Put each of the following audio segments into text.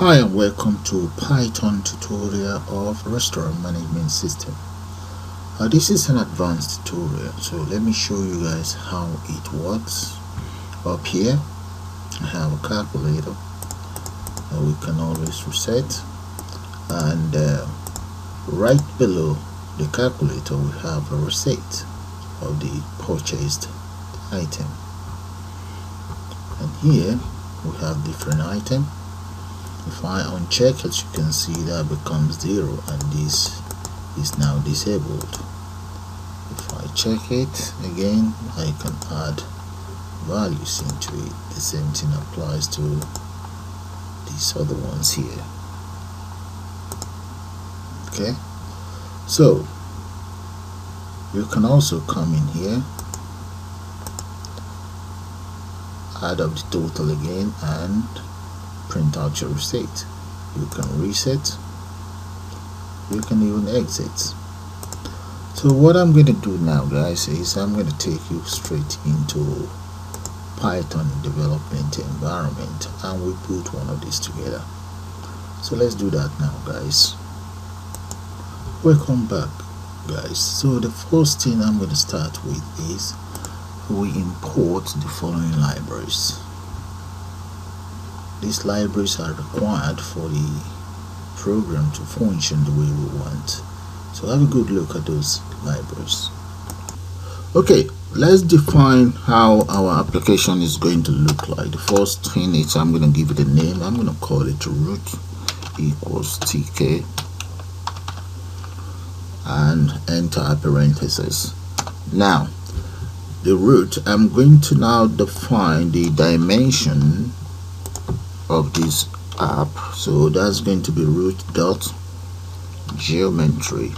Hi and welcome to Python tutorial of restaurant management system. This is an advanced tutorial, so let me show you guys how it works. Up here I have a calculator that we can always reset, and right below the calculator we have a receipt of the purchased item, and here we have different items. If I uncheck, as you can see, that becomes 0 and this is now disabled. If I check it again, I can add values into it. The same thing applies to these other ones here. Okay, so you can also come in here, add up the total again, and print out your receipt. You can reset, you can even exit. So what I'm going to do now, guys, is I'm going to take you straight into Python development environment, and we put one of these together. So let's do that now, guys. Welcome back, guys. So the first thing I'm going to start with is we import the following libraries. These libraries are required for the program to function the way we want. So have a good look at those libraries. Okay, let's define how our application is going to look like. The first thing is I'm going to give it a name. I'm going to call it root equals tk and enter a parenthesis. Now the root, I'm going to now define the dimension of this app, so that's going to be root dot geometry.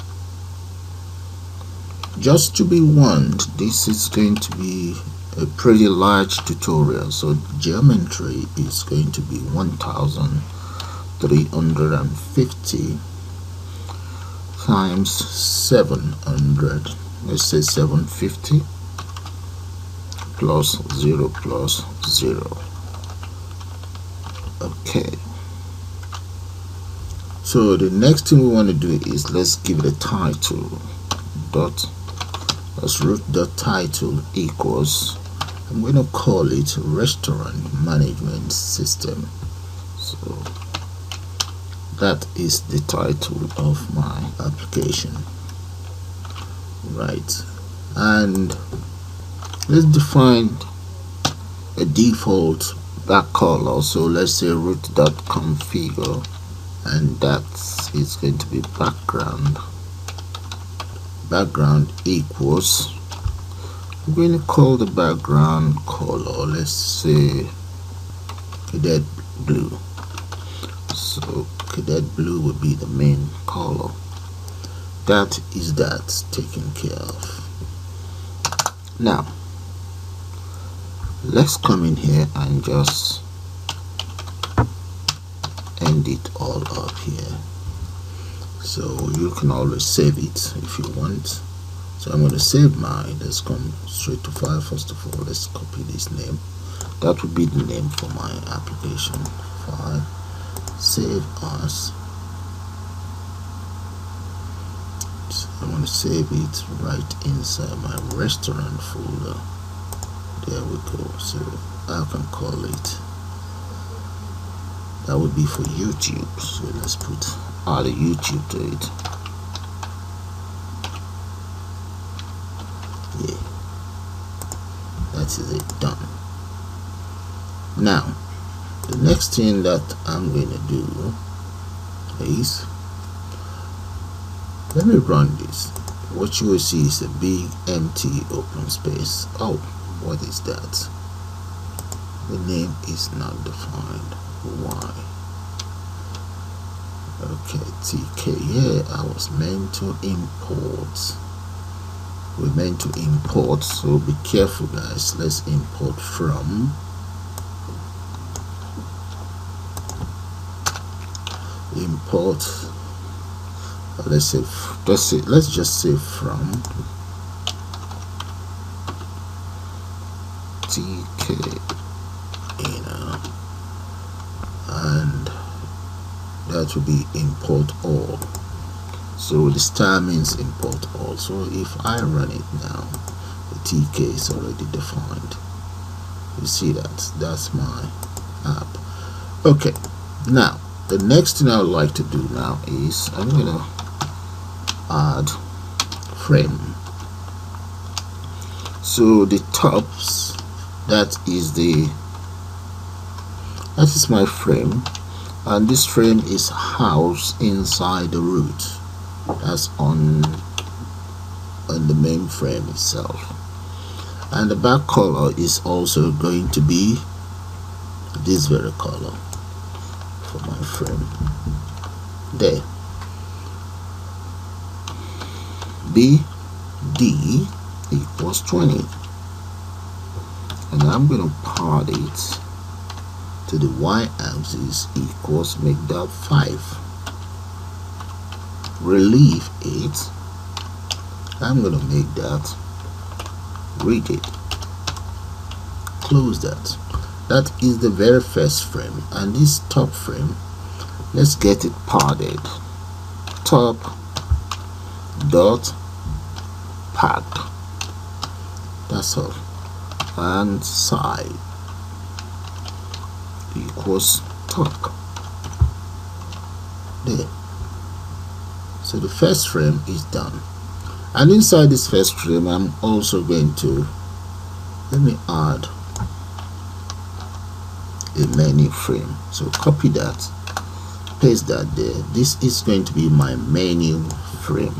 Just to be warned, this is going to be a pretty large tutorial, so geometry is going to be 1350 times 700. Let's say 750 plus 0 plus 0. Okay, so the next thing we want to do is let's give it a title. That's root dot title equals, I'm going to call it restaurant management system. So that is the title of my application, right? And let's define a default back color, so let's say root.configure, and that is going to be background equals, I'm going to call the background color, let's say cadet blue. So cadet blue would be the main color. That is that taken care of. Now let's come in here and just end it all up here. So you can always save it if you want. So I'm going to save mine. Let's come straight to file. First of all, let's copy this name. That would be the name for my application. File, save as. So I'm going to save it right inside my restaurant folder. There we go. So I can call it, that would be for YouTube, so let's put add a YouTube to it. Yeah, that is it, done. Now the next thing that I'm going to do is, let me run this. What you will see is a big empty open space. Oh, what is that? The name is not defined. Why? Okay, tk. Yeah, I was meant to import. We're meant to import, so be careful, guys. Let's import from. Import. Let's just say from tk, and that will be import all. So the star means import all. So if I run it now, the TK is already defined. You see that? That's my app. Okay, now the next thing I would like to do now is I'm gonna add frame. So the tops, that is my frame, and this frame is housed inside the root. That's on the main frame itself, and the back color is also going to be this very color for my frame. There, BD equals 20, and I'm going to part it to the y-axis equals, make that 5. Relieve it. I'm going to make that rigid. Close that. That is the very first frame, and this top frame, let's get it parted. Top dot pad. That's all. And side equals top. There. So the first frame is done, and inside this first frame I'm also going to, let me add a menu frame. So copy that, paste that there. This is going to be my menu frame.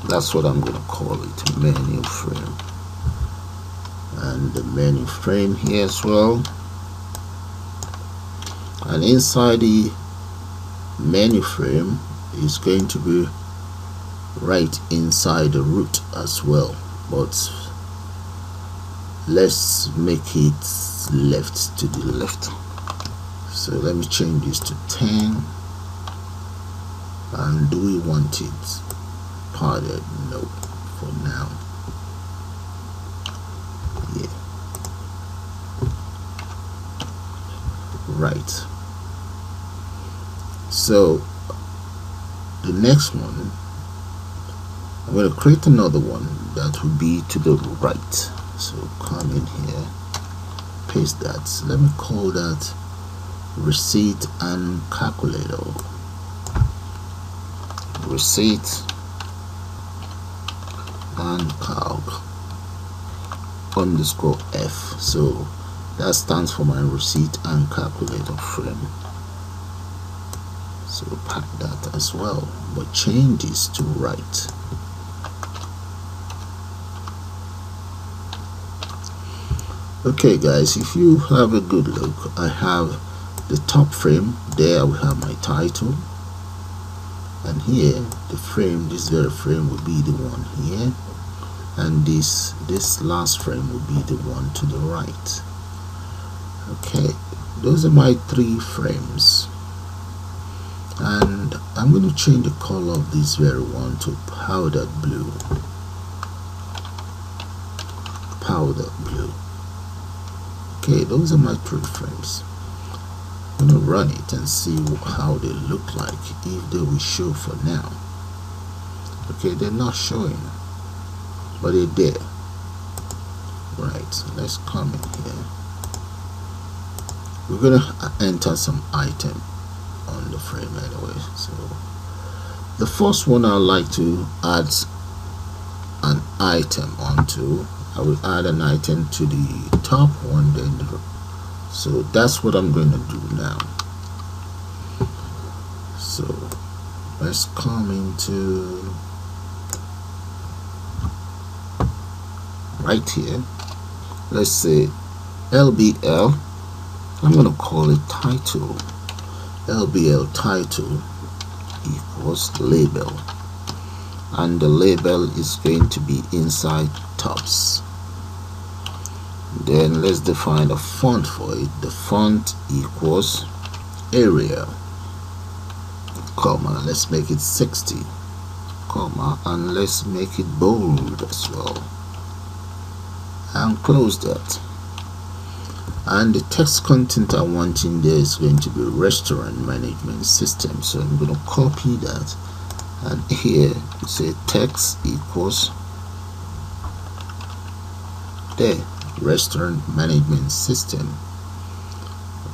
That's what I'm going to call it, menu frame. And the menu frame here as well, and inside the menu frame is going to be right inside the root as well, but let's make it left to the left. So let me change this to 10. And do we want it parted? No, for now. Yeah, right. So the next one, I'm going to create another one that will be to the right. So come in here, paste that. So let me call that receipt and calculator. Receipt and calc underscore F. So that stands for my receipt and calculator frame. So pack that as well, but change this to right. Okay guys, if you have a good look, I have the top frame there. We have my title, and here the frame, this very frame will be the one here, and this last frame will be the one to the right. Okay, those are my 3 frames, and I'm going to change the color of this very one to powder blue. Powder blue. Okay, those are my 3 frames. I'm going to run it and see how they look like, if they will show for now. Okay, they're not showing, but they're there. Right, so let's come in here. We're going to enter some item on the frame anyway. So the first one I like to add an item onto. I will add an item to the top one, then so that's what I'm going to do now. So let's come into right here. Let's say LBL. I'm going to call it title. LBL title equals label, and the label is going to be inside tops. Then let's define a font for it. The font equals Arial, comma, let's make it 60, comma, and let's make it bold as well, and close that. and the text content I want in there is going to be restaurant management system. So I'm going to copy that, and here say text equals the restaurant management system.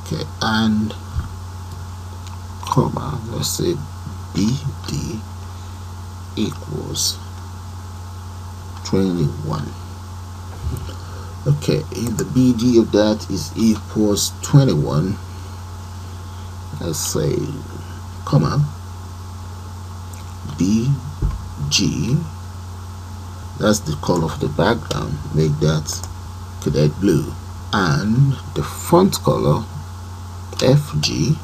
Okay, and comma, let's say BD equals 21. Okay, if the BD of that is equals 21, let's say comma BG, that's the color of the background, make that cadet blue, and the font color FG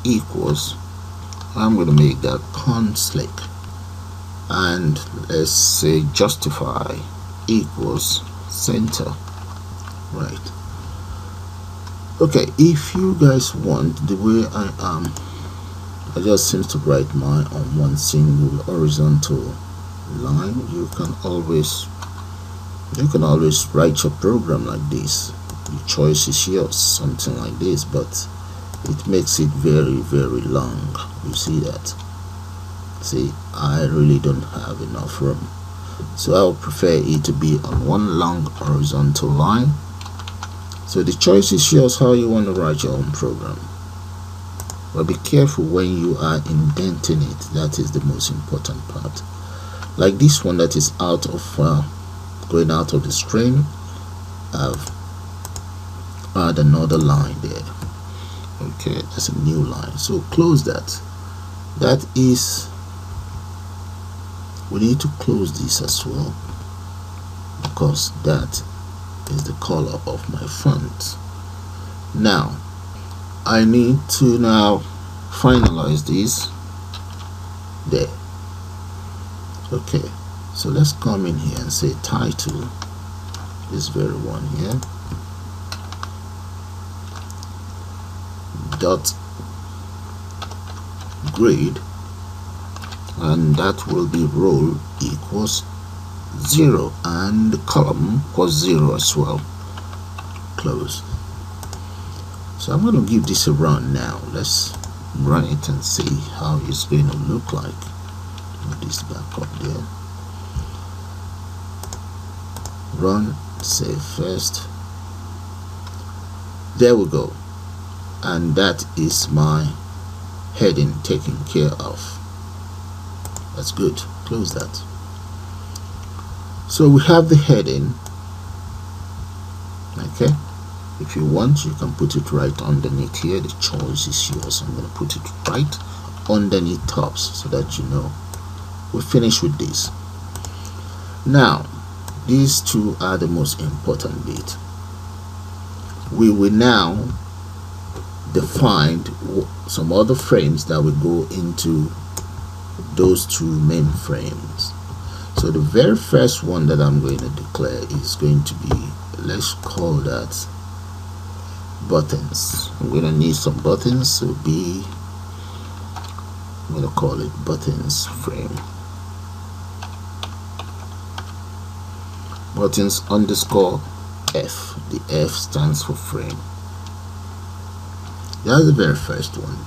equals, I'm going to make that con slick, and let's say justify equals center. Right. Okay, if you guys want, the way I am, I just seem to write mine on one single horizontal line. You can always write your program like this. Your choice is yours, something like this, but it makes it very, very long. You see that? See, I really don't have enough room, so I would prefer it to be on one long horizontal line. So the choice is yours how you want to write your own program, but be careful when you are indenting it. That is the most important part. Like this one that is out of going out of the string, I've add another line there. Okay, that's a new line, so close that. That is, we need to close this as well, because that is the color of my font. Now I need to now finalize this there. Okay, so let's come in here and say title, this very one here, dot grade, and that will be row equals 0, and the column equals 0 as well. Close. So I'm going to give this a run now. Let's run it and see how it's going to look like. Put this back up there. Run, save first. There we go, and that is my heading taken care of. That's good. Close that. So we have the heading. Okay, if you want, you can put it right underneath here. The choice is yours. I'm going to put it right underneath tops so that you know we're finished with this. Now these two are the most important bit. We will now define some other frames that will go into those two main frames. So the very first one that I'm going to declare is going to be, let's call that buttons. I'm going to need some buttons, so I'm going to call it buttons frame. Buttons underscore F. The F stands for frame. That's the very first one,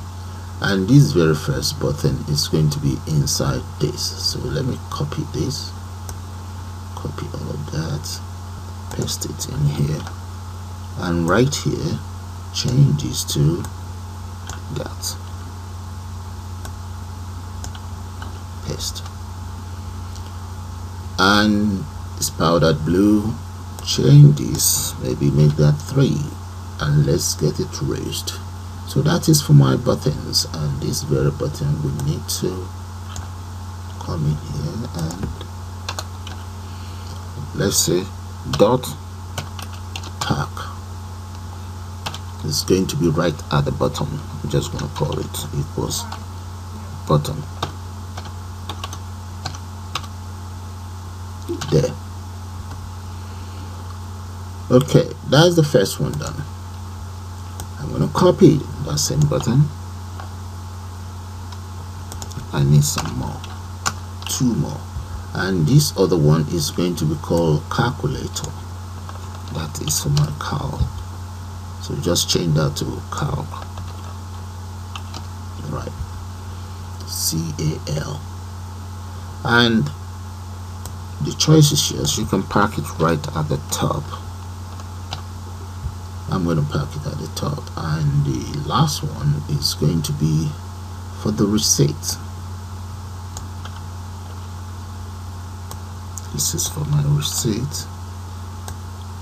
and this very first button is going to be inside this. So let me copy this, copy all of that, paste it in here, and right here change this to that, paste, and it's powdered blue, change this, maybe make that 3, and let's get it raised. So that is for my buttons, and this very button we need to come in here and let's say dot tag. It's going to be right at the bottom. I'm just going to call it equals button there. Okay, that's the first one done. I'm going to copy that same button. I need some more, 2 more, and this other one is going to be called calculator. that is for my calc. So just change that to calc, right? CAL. And the choice is yours. You can park it right at the top. I'm going to park it at the top. And the last one is going to be for the receipt. This is for my receipt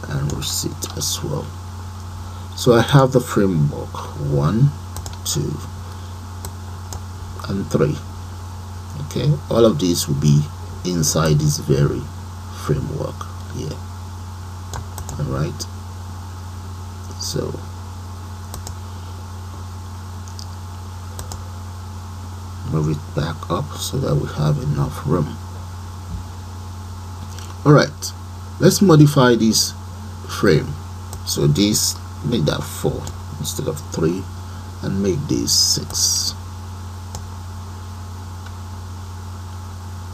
and receipt as well. So I have the framework 1, 2, and 3. Okay, all of these will be inside this very framework here. All right, so move it back up so that we have enough room. All right, let's modify this frame. So this, make that 4 instead of 3, and make this 6.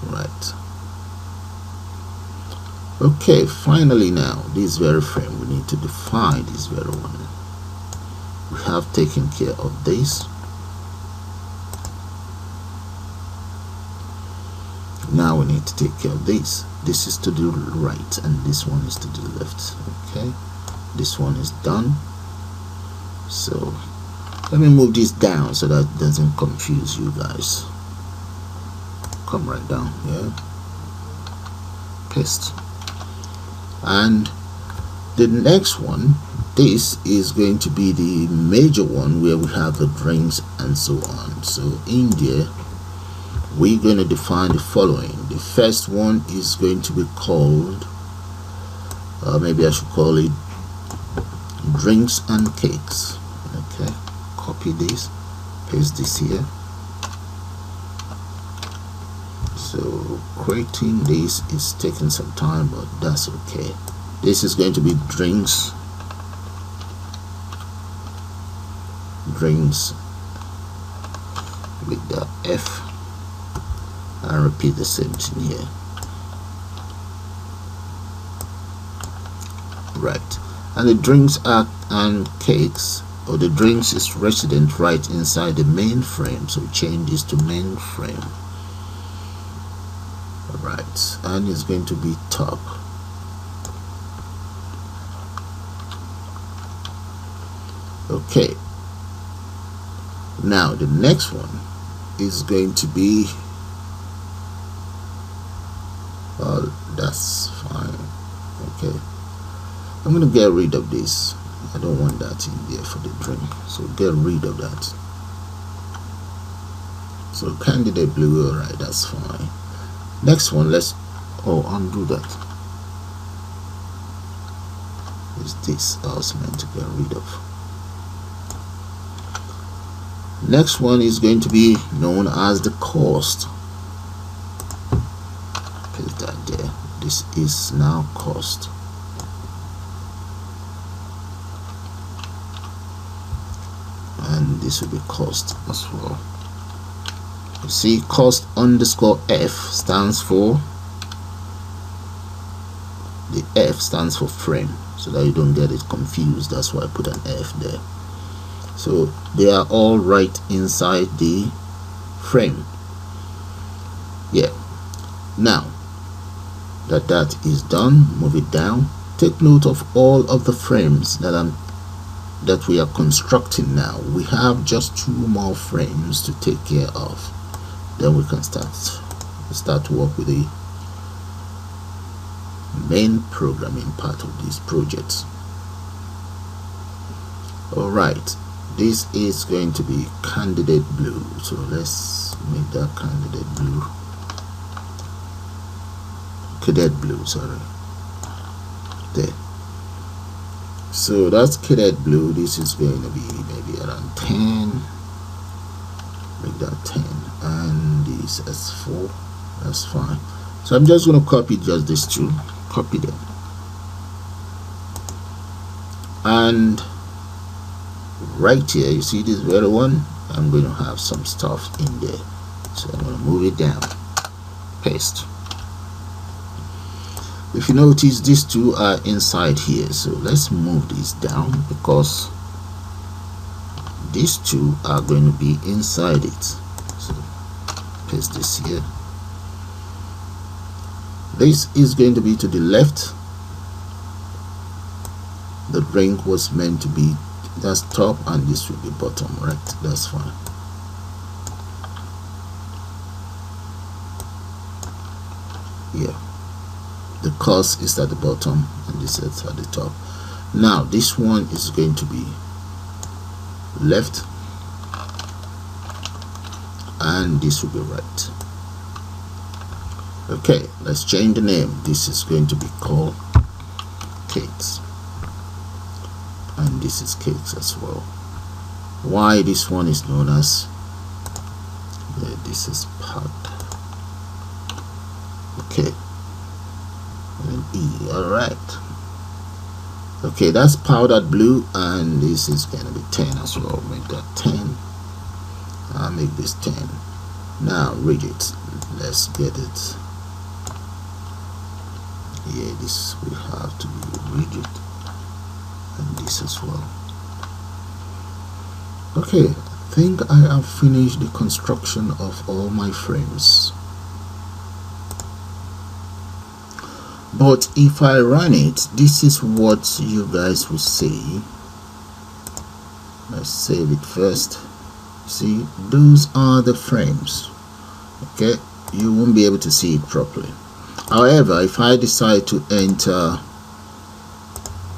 Right. Okay, finally now, this very frame, we need to define this very one. We have taken care of this. Now we need to take care of this. This is to the right and this one is to the left. Okay, this one is done. So let me move this down so that it doesn't confuse you guys. Come right down here, paste. And the next one, this is going to be the major one where we have the drinks and so on. So in there we're going to define the following. The first one is going to be called, maybe I should call it drinks and cakes. Okay, copy this, paste this here. So creating this is taking some time, but that's okay. This is going to be drinks with the F, and repeat the same thing here. Right, and the drinks and cakes, or the drinks is resident right inside the main frame, so change this to main frame. Right, and it's going to be top. Okay, now the next one is going to be, that's fine. Okay, I'm going to get rid of this. I don't want that in there for the drink, so get rid of that. So candidate blue, all right, that's fine. Next one, let's undo that. Is this I was meant to get rid of. Next one is going to be known as the cost. Paste that there. This is now cost. And this will be cost as well. You see, cost underscore F stands for, the F stands for frame, so that you don't get it confused. That's why I put an F there. So they are all right inside the frame. Yeah, now that is done, move it down. Take note of all of the frames that we are constructing now. We have just 2 more frames to take care of. Then we can start to work with the main programming part of this project. All right, this is going to be candidate blue, so let's make that candidate blue, cadet blue, sorry, there. So that's cadet blue. This is going to be maybe around 10, make that 10, and this as 4, that's fine. So I'm just going to copy just these 2, copy them, and right here you see this very one, I'm going to have some stuff in there, so I'm going to move it down, paste. If you notice, these two are inside here, so let's move these down because these two are going to be inside it. So paste this here. This is going to be to the left. The ring was meant to be, that's top, and this will be bottom, right? That's fine. Yeah, the cos is at the bottom and this is at the top. Now this one is going to be left and this will be right. Okay, let's change the name. This is going to be called cakes, and this is cakes as well. Why this one is known as, yeah, this is part. Okay, and E. All right. Okay, that's powdered blue, and this is going to be 10 as well. Make that 10. I'll make this 10. Now widgets, let's get it. Yeah, this will have to be a widget, and this as well. Okay, I think I have finished the construction of all my frames. But if I run it, this is what you guys will see. Let's save it first. See, those are the frames. Okay, you won't be able to see it properly. However, if I decide to enter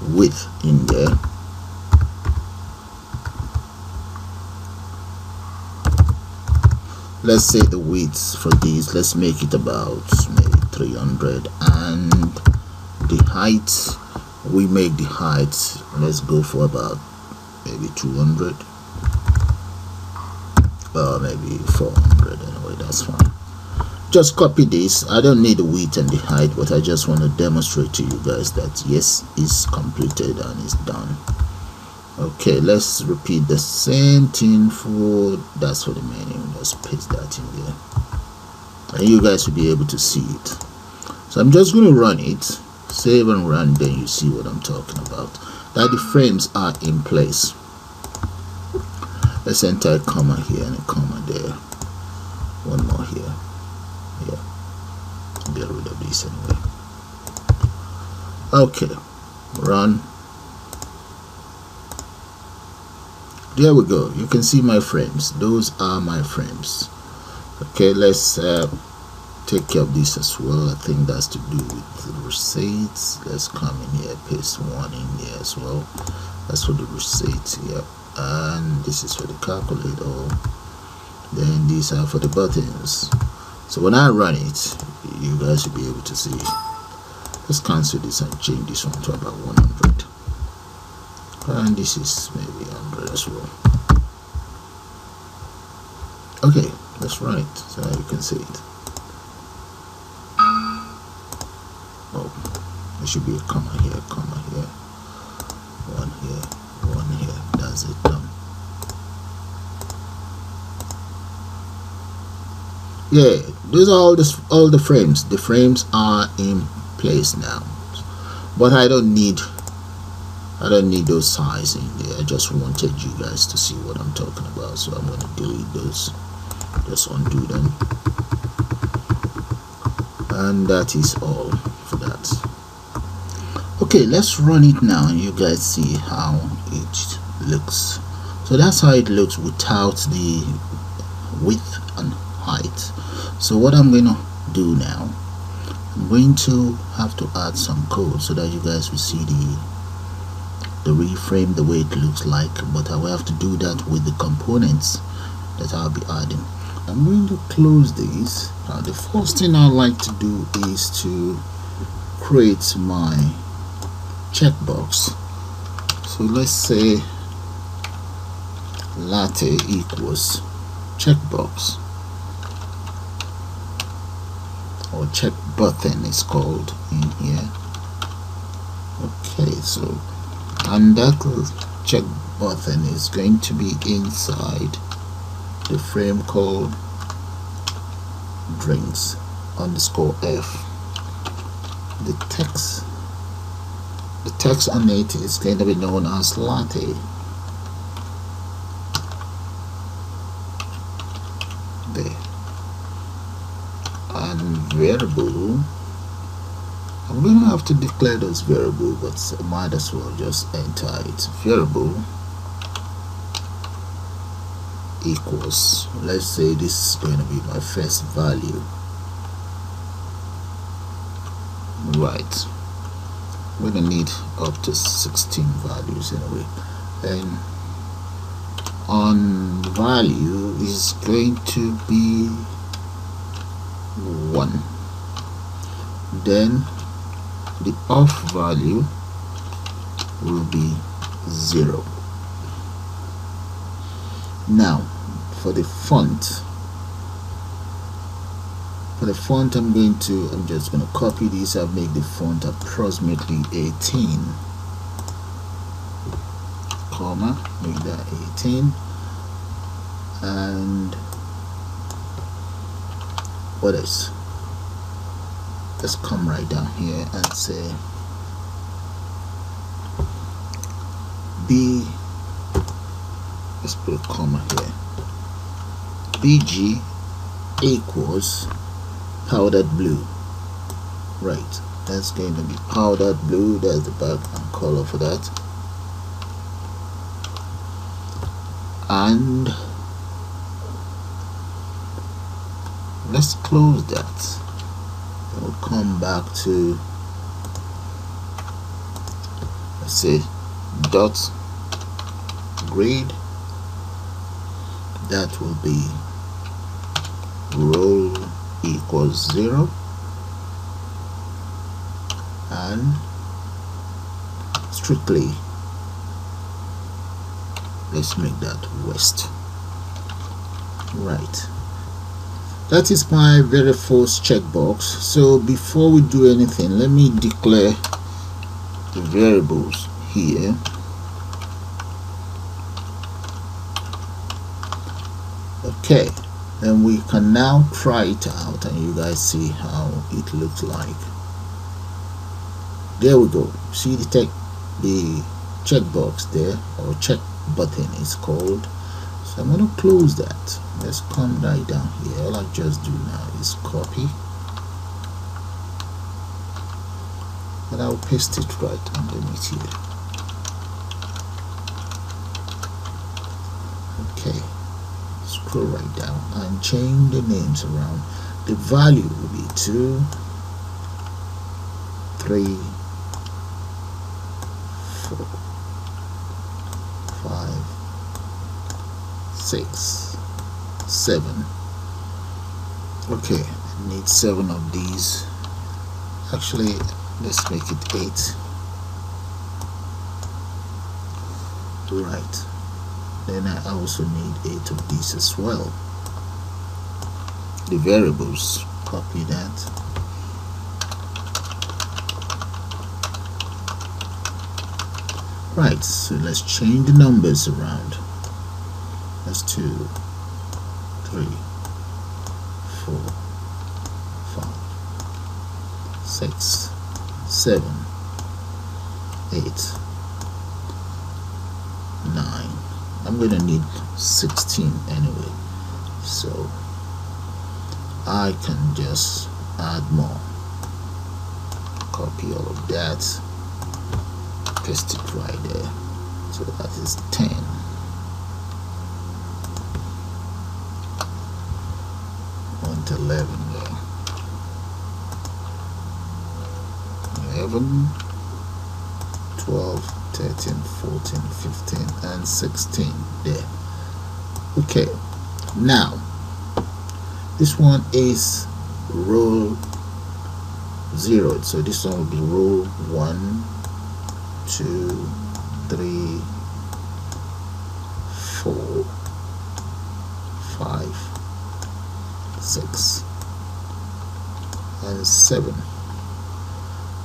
width in there, let's say the width for these, let's make it about maybe 300, and the height, we make the height, let's go for about maybe 200, or maybe 400. Anyway, that's fine. Just copy this. I don't need the width and the height, but I just want to demonstrate to you guys that yes, it's completed and it's done. Okay, let's repeat the same thing for, that's for the menu. Let's paste that in there, and you guys will be able to see it. So I'm just going to run it, save and run, then you see what I'm talking about, that the frames are in place. Let's enter a comma here and a comma there, one more here. Yeah, get rid of this anyway. Okay, run. There we go. You can see my frames. Those are my frames. Okay, let's take care of this as well. I think that's to do with the receipts. Let's come in here, paste one in there as well. That's for the receipts here, and this is for the calculator. Then these are for the buttons. So when I run it, you guys will be able to see. Let's cancel this and change this one to about 100, and this is maybe 100 as well. Okay, let's run it so you can see it. Oh, there should be a comma here, one here, one here. That's it, done. Yeah, these are all the frames. The frames are in place now, but I don't need those size in there. I just wanted you guys to see what I'm talking about, so I'm going to delete those, just undo them, and that is all for that. Okay, let's run it now and you guys see how it looks. So that's how it looks without the width and height. So what I'm going to do now, I'm going to have to add some code so that you guys will see the reframe, the way it looks like, but I will have to do that with the components that I'll be adding. I'm going to close these. The first thing I like to do is to create my checkbox. So let's say latte equals checkbox, or check button is called in here. Okay, so, and that check button is going to be inside the frame called drinks_f. the text on it is going to be known as latte. There. And variable, I'm going to have to declare those variable, but I might as well just enter it. Variable equals, let's say this is going to be my first value. Right, we're going to need up to 16 values anyway, and on value is going to be 1. Then the off value will be 0. Now for the font, I'm just going to copy this and make the font approximately 18, comma, make that 18, and what else? Let's come right down here and say B, let's put a comma here, BG equals powdered blue. Right, that's going to be powdered blue. That's the background color for that. And let's close that. We'll come back to, let's say, dot grade. That will be roll equals 0, and strictly, let's make that west. Right, that is my very first checkbox. So before we do anything, let me declare the variables here. Okay, and we can now try it out and you guys see how it looks like. There we go. See the checkbox there, or check button is called. So I'm going to close that. Let's come right down here. All I just do now is copy, and I'll paste it right underneath here. Okay, scroll right down and change the names around. The value will be 2, 3, 4, 5, 6, 7. Okay, I need 7 of these. Actually, let's make it 8. Right, then I also need 8 of these as well. The variables, copy that. Right, so let's change the numbers around. That's 2, 3, 4, 5, 6, 7, 8, 9. I'm gonna need 16 anyway, so I can just add more. Copy all of that, paste it right there. So that is 10. 1 to 11 there. 11, 12, 13, 14, 15, and 16 there. Okay, now this one is row 0, so this one will be row 1, 2, 3, 4, 5, 6, and 7.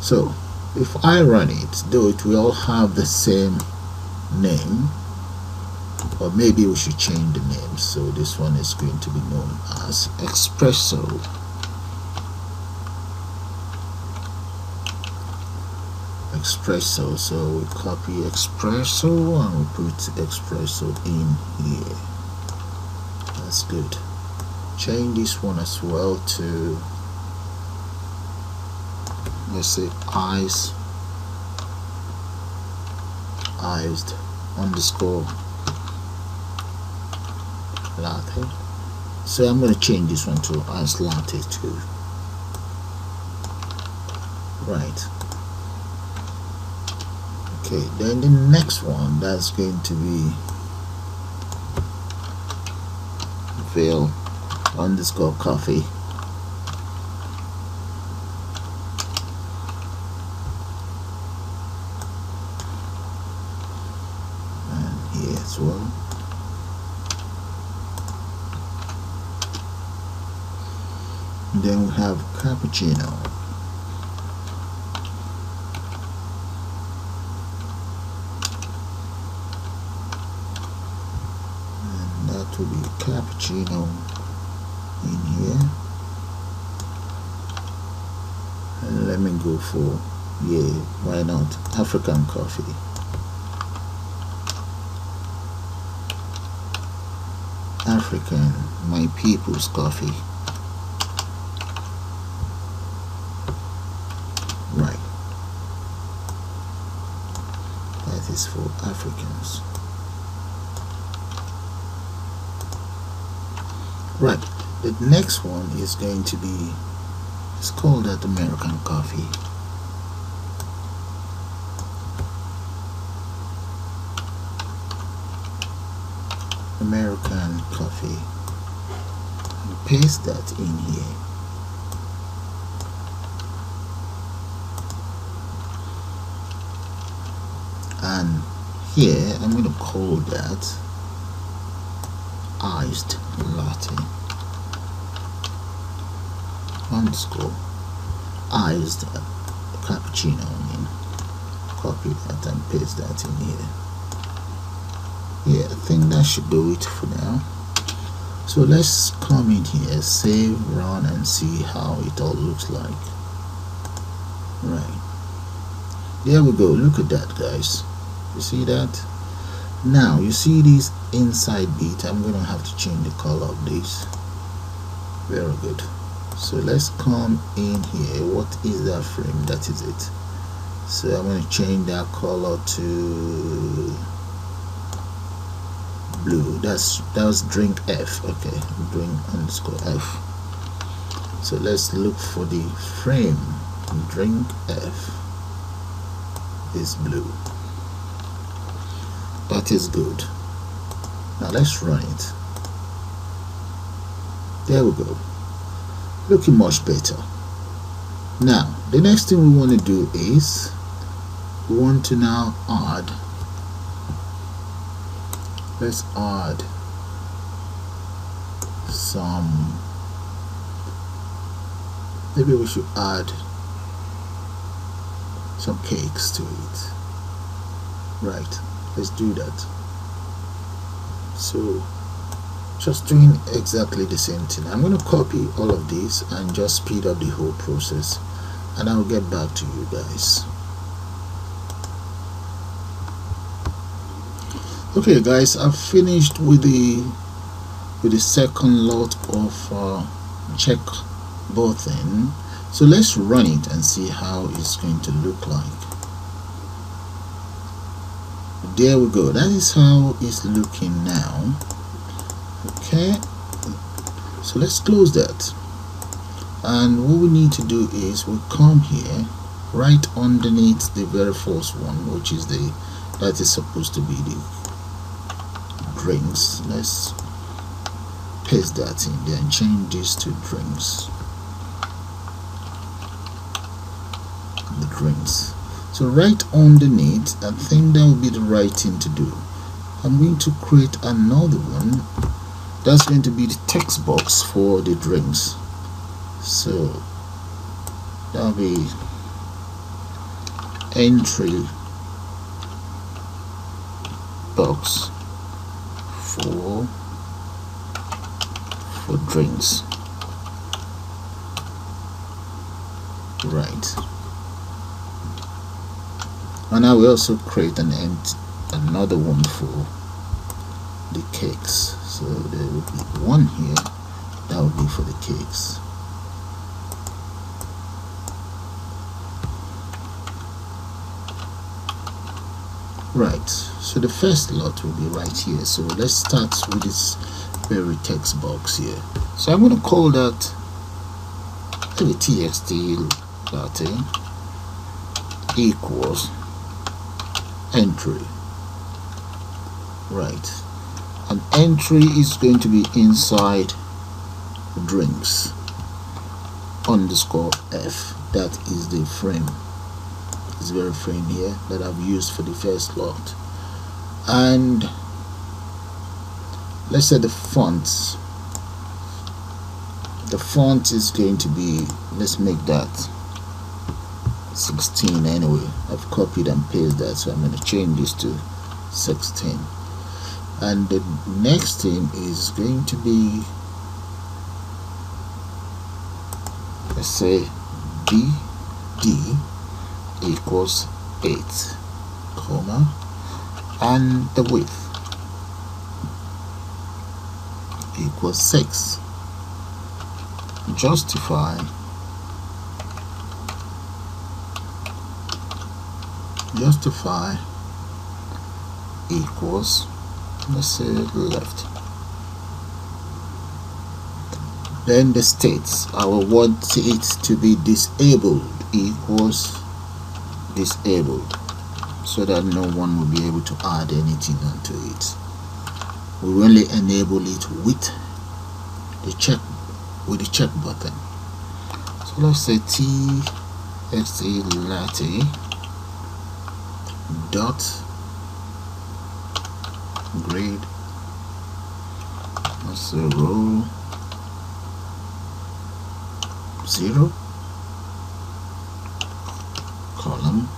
So if I run it, though it will all have the same name, or maybe we should change the name. So this one is going to be known as Espresso. espresso, so we copy espresso and we put espresso in here. That's good. Change this one as well to, let's say, iced underscore latte. So I'm going to change this one to iced latte too. Right. Okay, then the next one, that's going to be Veil underscore coffee. And here as well. Then we have cappuccino. And that will be cappuccino in here. And let me go for, yeah, why not, African coffee. African, my people's coffee. Right. That is for Africans. Right. The next one is going to be, it's called that American coffee. American coffee. And paste that in here. And here I'm going to call that iced latte underscore iced cappuccino. I mean, copy that and paste that in here. Yeah, I think that should do it for now. So let's come in here, save, run, and see how it all looks like. Right, there we go. Look at that, guys. You see that? Now you see this inside bit. I'm gonna have to change the color of this. Very good. So let's come in here. What is that frame? That is it. So I'm going to change that color to blue. That's drink F. Okay, drink underscore F. So let's look for the frame. Drink F is blue. That is good. Now let's run it. There we go. Looking much better. Now the next thing we want to do is we want to now add, let's add some, maybe we should add some cakes to it. Right, let's do that. So just doing exactly the same thing. I'm going to copy all of these and just speed up the whole process, and I'll get back to you guys. Okay guys, I've finished with the second lot of check bothing. So let's run it and see how it's going to look like. There we go. That is how it's looking now. Okay, so let's close that, and what we need to do is we come here right underneath the very first one, which is that is supposed to be the drinks. Let's paste that in there and change this to drinks. The drinks. So right underneath, I think that will be the right thing to do. I'm going to create another one. That's going to be the text box for the drinks. So that'll be entry box for drinks. Right. And I will also create another one for the cakes. So there will be one here that will be for the cakes. Right, so the first lot will be right here. So let's start with this very text box here. So I'm going to call that maybe txt latte equals entry. Right, an entry is going to be inside drinks underscore f. That is the frame, this very frame here that I've used for the first lot. And let's say the font is going to be, let's make that 16 anyway. I've copied and pasted that, so I'm going to change this to 16. And the next thing is going to be, let's say bd equals 8, comma, and the width equals 6. Justify equals, let's say, left. Then the states, I will want it to be disabled equals disabled, so that no one will be able to add anything onto it. We will only enable it with the check button. So let's say txt latte dot grade, let's say row 0, column,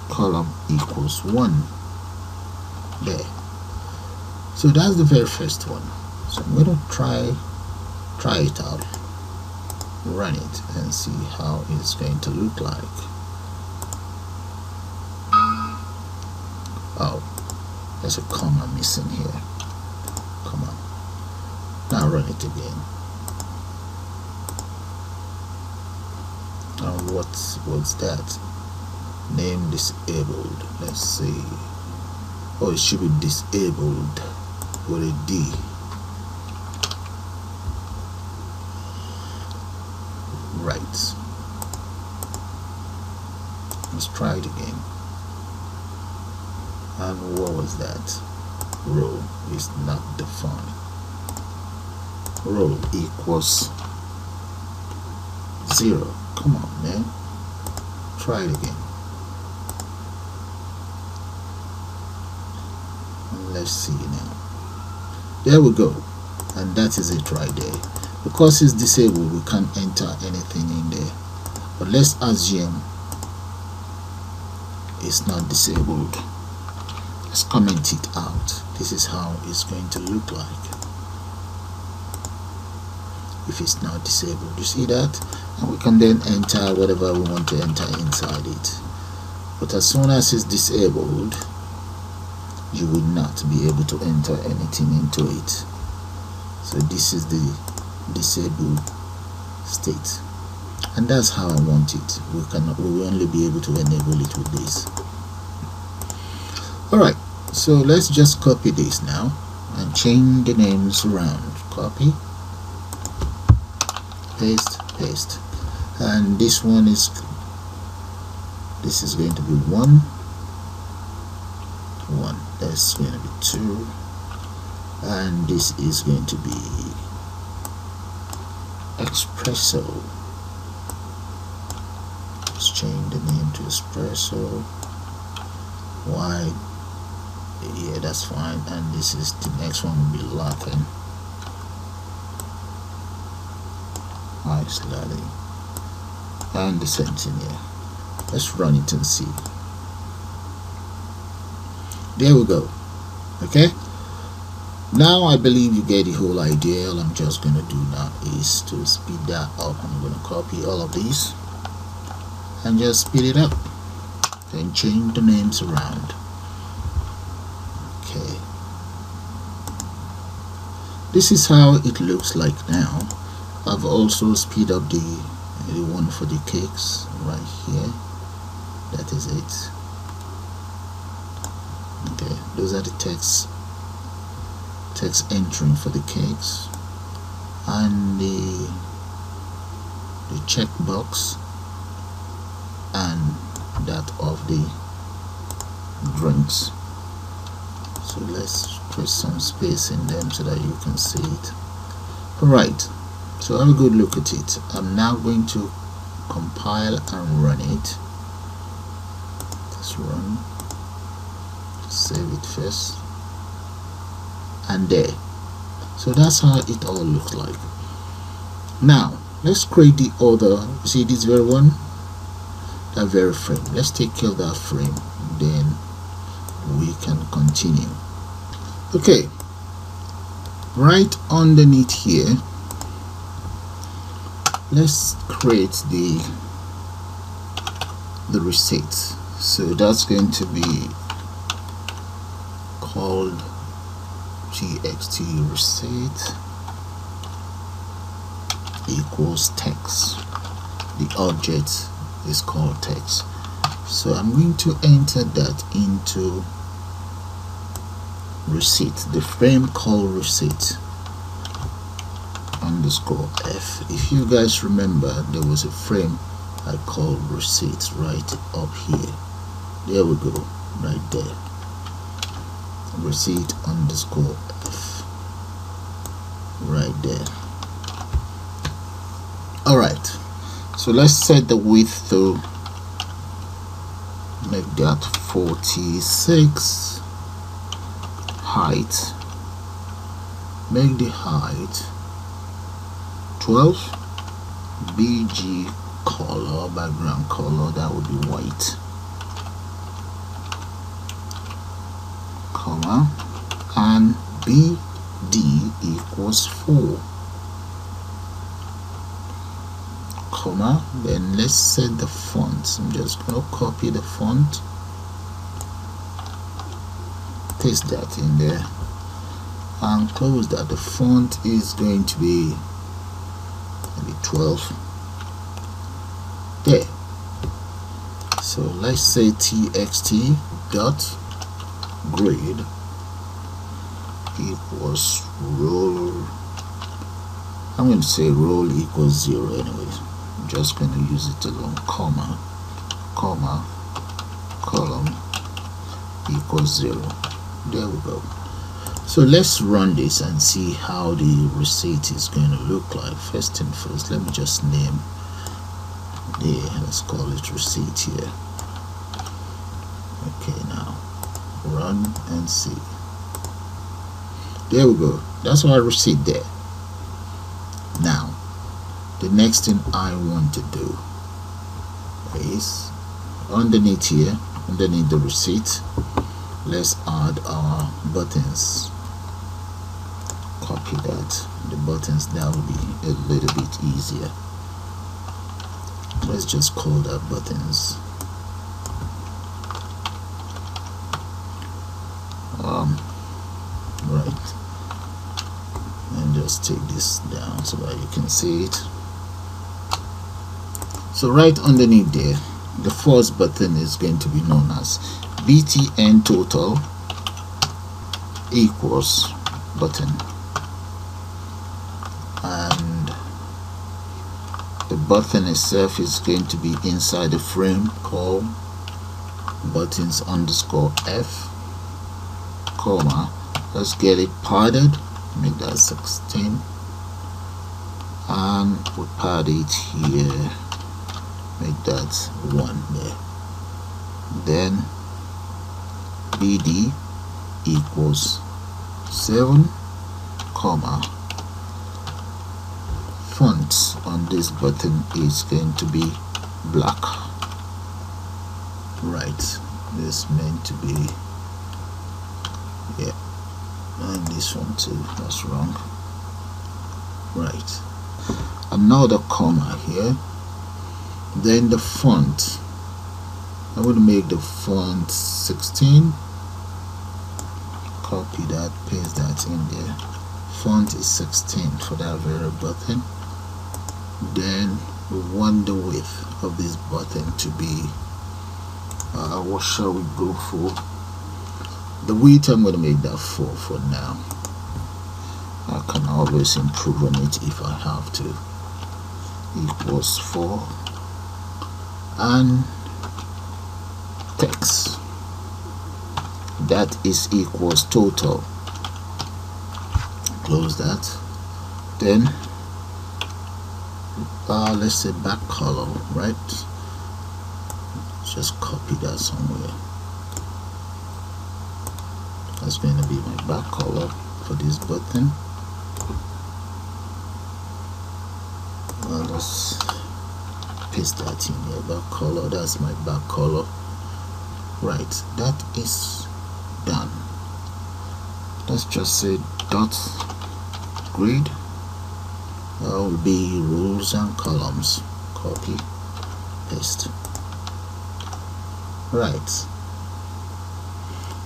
column equals 1. There. So that's the very first one. So I'm going to try it out, run it, and see how it's going to look like. Oh, there's a comma missing here. Come on. Now run it again. Now what's that? Name disabled. Let's see. Oh, it should be disabled with a D. Right. Let's try it again. And what was that? Row is not defined. Row equals 0. Come on, man. Try it again. Let's see now. There we go. And that is it right there. Because it's disabled, we can't enter anything in there. But let's assume it's not disabled. Let's comment it out. This is how it's going to look like if it's not disabled. You see that? And we can then enter whatever we want to enter inside it. But as soon as it's disabled, you will not be able to enter anything into it. So this is the disabled state, and that's how I want it. We will only be able to enable it with this. Alright, so let's just copy this now and change the names around. Copy, paste, and this is going to be 1, that's going to be 2, and this is going to be espresso. Let's change the name to espresso. Why? Yeah, that's fine. And this is the next one will be latte. Ice latte. And the same thing here. Let's run it and see. There we go. Okay, Now I believe you get the whole idea. All I'm just gonna do now is to speed that up. I'm gonna copy all of these and just speed it up, then change the names around. Okay, this is how it looks like now. I've also speed up the one for the cakes right here. That is it. Okay, those are the text entering for the cakes, and the checkbox and that of the drinks. So let's put some space in them so that you can see it. Alright, so have a good look at it. I'm now going to compile and run it. Let's run, save it first, and there. So that's how it all looks like. Now let's create the other. See this very one, that very frame. Let's take care of that frame, then we can continue. Okay, right underneath here, let's create the receipt. So that's going to be called txt receipt equals text. The object is called text. So I'm going to enter that into receipt, the frame called receipt underscore f. If you guys remember, there was a frame I called receipt right up here. There we go, right there. Receipt underscore f, right there. Alright, so let's set the width to make that 46. Height, make the height 12. BG color, background color, that would be white, comma, and BD equals 4, comma. Then let's set the font. I'm just going to copy the font, paste that in there, and close that. The font is going to be maybe 12 there. So let's say txt dot grade equals roll. I'm going to say roll equals 0 anyways. I'm just going to use it alone, comma, comma, column equals 0. There we go. So let's run this and see how the receipt is going to look like. First thing first, let me just name let's call it receipt here. Okay, now run and see. There we go. That's our receipt there. Now the next thing I want to do is underneath here, underneath the receipt, let's add our buttons. Copy that, the buttons. That will be a little bit easier. Let's just call that buttons. Right, and just take this down so that you can see it. So right underneath there, the first button is going to be known as btn total equals button, and the button itself is going to be inside the frame called buttons underscore f, comma, let's get it padded, make that 16, and we'll pad it here, make that 1 there. Then bd equals 7, comma, font on this button is going to be black. Right, this meant to be, yeah, and this one too, that's wrong. Right, another comma here. Then the font, I would make the font 16. Copy that, paste that in there. Font is 16 for that very button. Then we want the width of this button to be what shall we go for? The width, I'm going to make that 4 for now. I can always improve on it if I have to. Equals 4. And text, that is equals total. Close that. Then let's say back color, right? Just copy that somewhere. That's going to be my back color for this button. Let's paste that in here. Back color, that's my back color. Right, that is done. Let's just say dot grid. That will be rows and columns. Copy, paste. Right,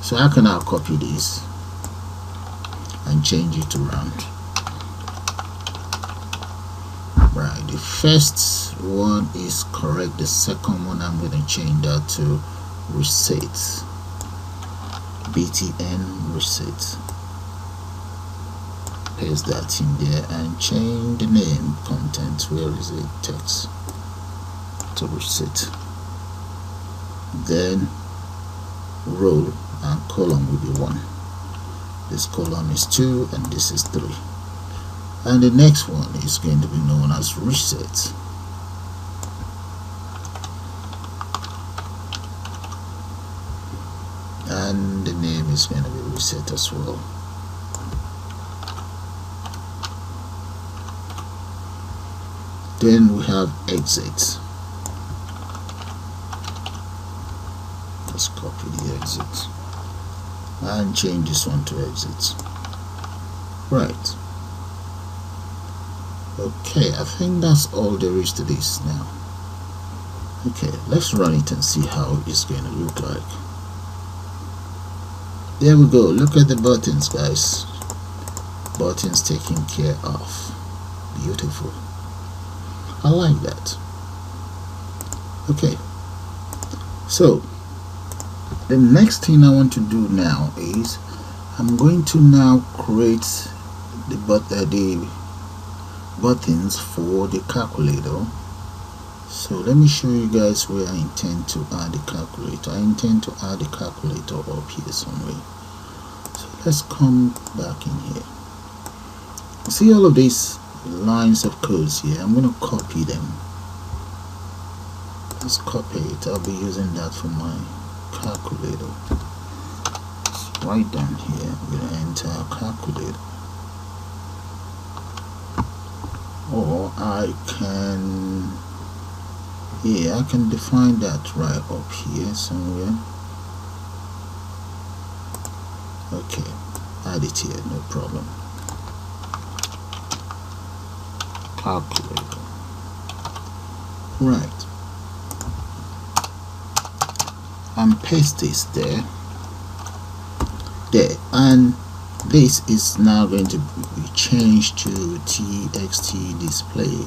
so I can now copy this and change it around. Right, the first one is correct. The second one, I'm going to change that to reset. btn reset. Paste that in there and change the name content. Where is it? Text to reset. Then row and column will be 1. This column is 2 and this is 3. And the next one is going to be known as reset. And the name is going to be reset as well. Then we have exit. Let's copy the exit and change this one to exit. Right. Okay, I think that's all there is to this now. Okay, let's run it and see how it's going to look like. There we go. Look at the buttons, guys. Buttons taken care of. Beautiful. I like that. Okay, so the next thing I want to do now is I'm going to now create the buttons for the calculator. So let me show you guys where I intend to add the calculator. I intend to add the calculator up here somewhere. So let's come back in here. See all of these lines of codes here? I'm going to copy them. Let's copy it. I'll be using that for my calculator. Right down here, I'm going to enter a calculator. Or I can, yeah, I can define that right up here somewhere. Okay, add it here, no problem. Calculator. Right. And paste this there, and this is now going to be changed to txt display.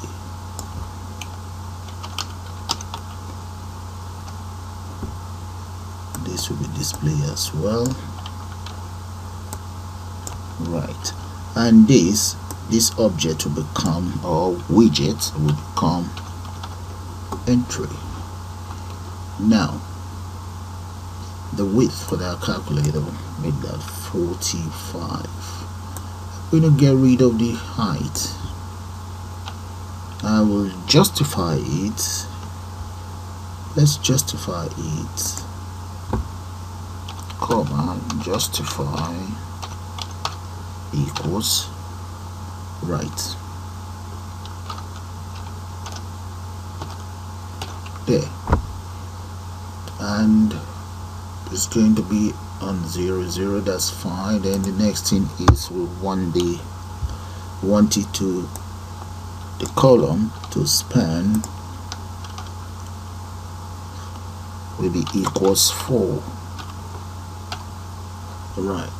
This will be display as well. Right, and this object will become, or widget will become, entry. Now the width for that calculator, make that 45. I'm going to get rid of the height. I will justify it. Let's justify it. Comma justify equals right there, and it's going to be on 0 0, that's fine. Then the next thing is we want it to the column to span will be equals 4. Alright,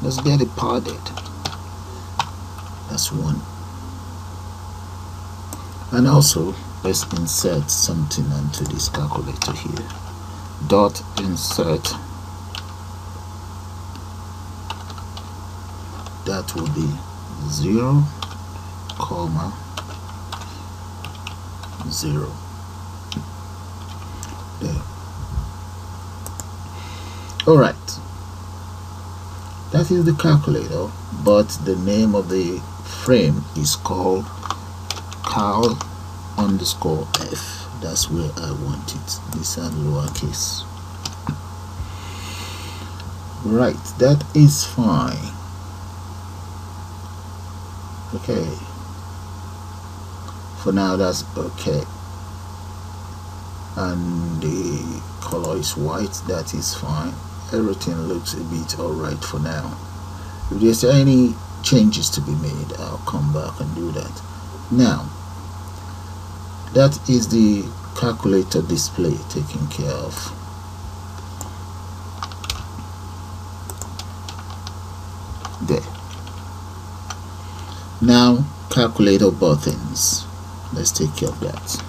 let's get it padded. That's 1. And also let's insert something onto this calculator here. Dot insert, that will be 0, comma 0. There. Alright, that is the calculator, but the name of the frame is called cal_f. That's where I want it. These are lowercase. Right, that is fine. Okay, for now that's okay. And the color is white, that is fine. Everything looks a bit alright for now. If there's any changes to be made, I'll come back and do that. Now, that is the calculator display taken care of. There. Now, calculator buttons. Let's take care of that.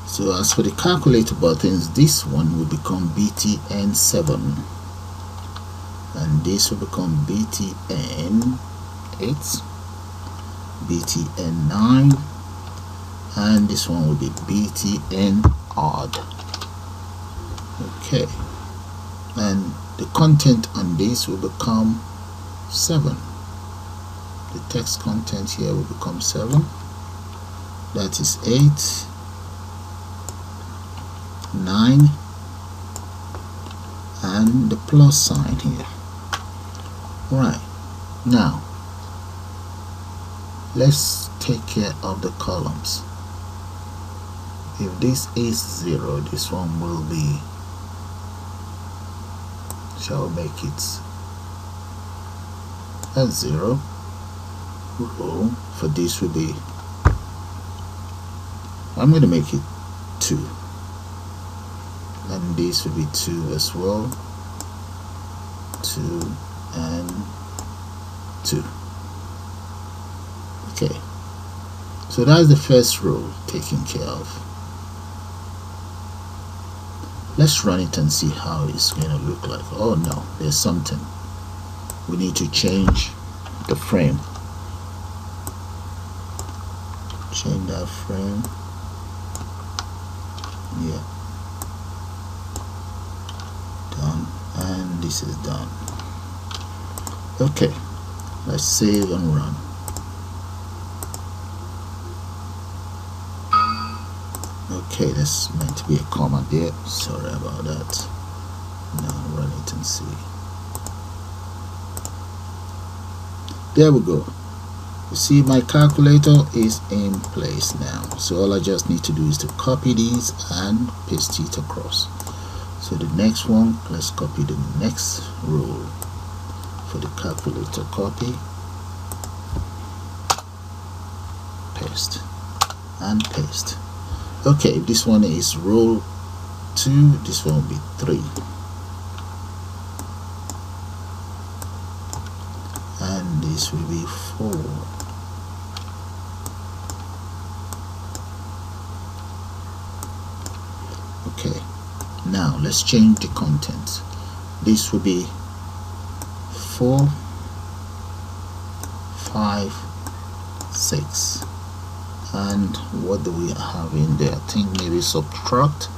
So as for the calculator buttons, this one will become BTN7 and this will become BTN8, BTN9, and this one will be BTN odd. Okay, and the content on this will become 7. The text content here will become 7. That is 8, 9, and the plus sign here. Right, now let's take care of the columns. If this is 0, this one will be, shall we make it a 0. Row for this will be, I'm going to make it 2, and this will be 2 as well. 2 and 2. Okay, so that's the first row taken care of. Let's run it and see how it's going to look like. Oh no, there's something. We need to change the frame. Change that frame. Yeah. Done. And this is done. Okay. Let's save and run. Okay, that's meant to be a comma there. Sorry about that. Now run it and see. There we go. You see my calculator is in place now. So all I just need to do is to copy these and paste it across. So the next one, let's copy the next row for the calculator. Copy, paste, and paste. Okay, this one is row 2, this one will be 3, and this will be 4. Okay, now let's change the content. This will be 4, 5, 6. And what do we have in there? I think maybe subtract.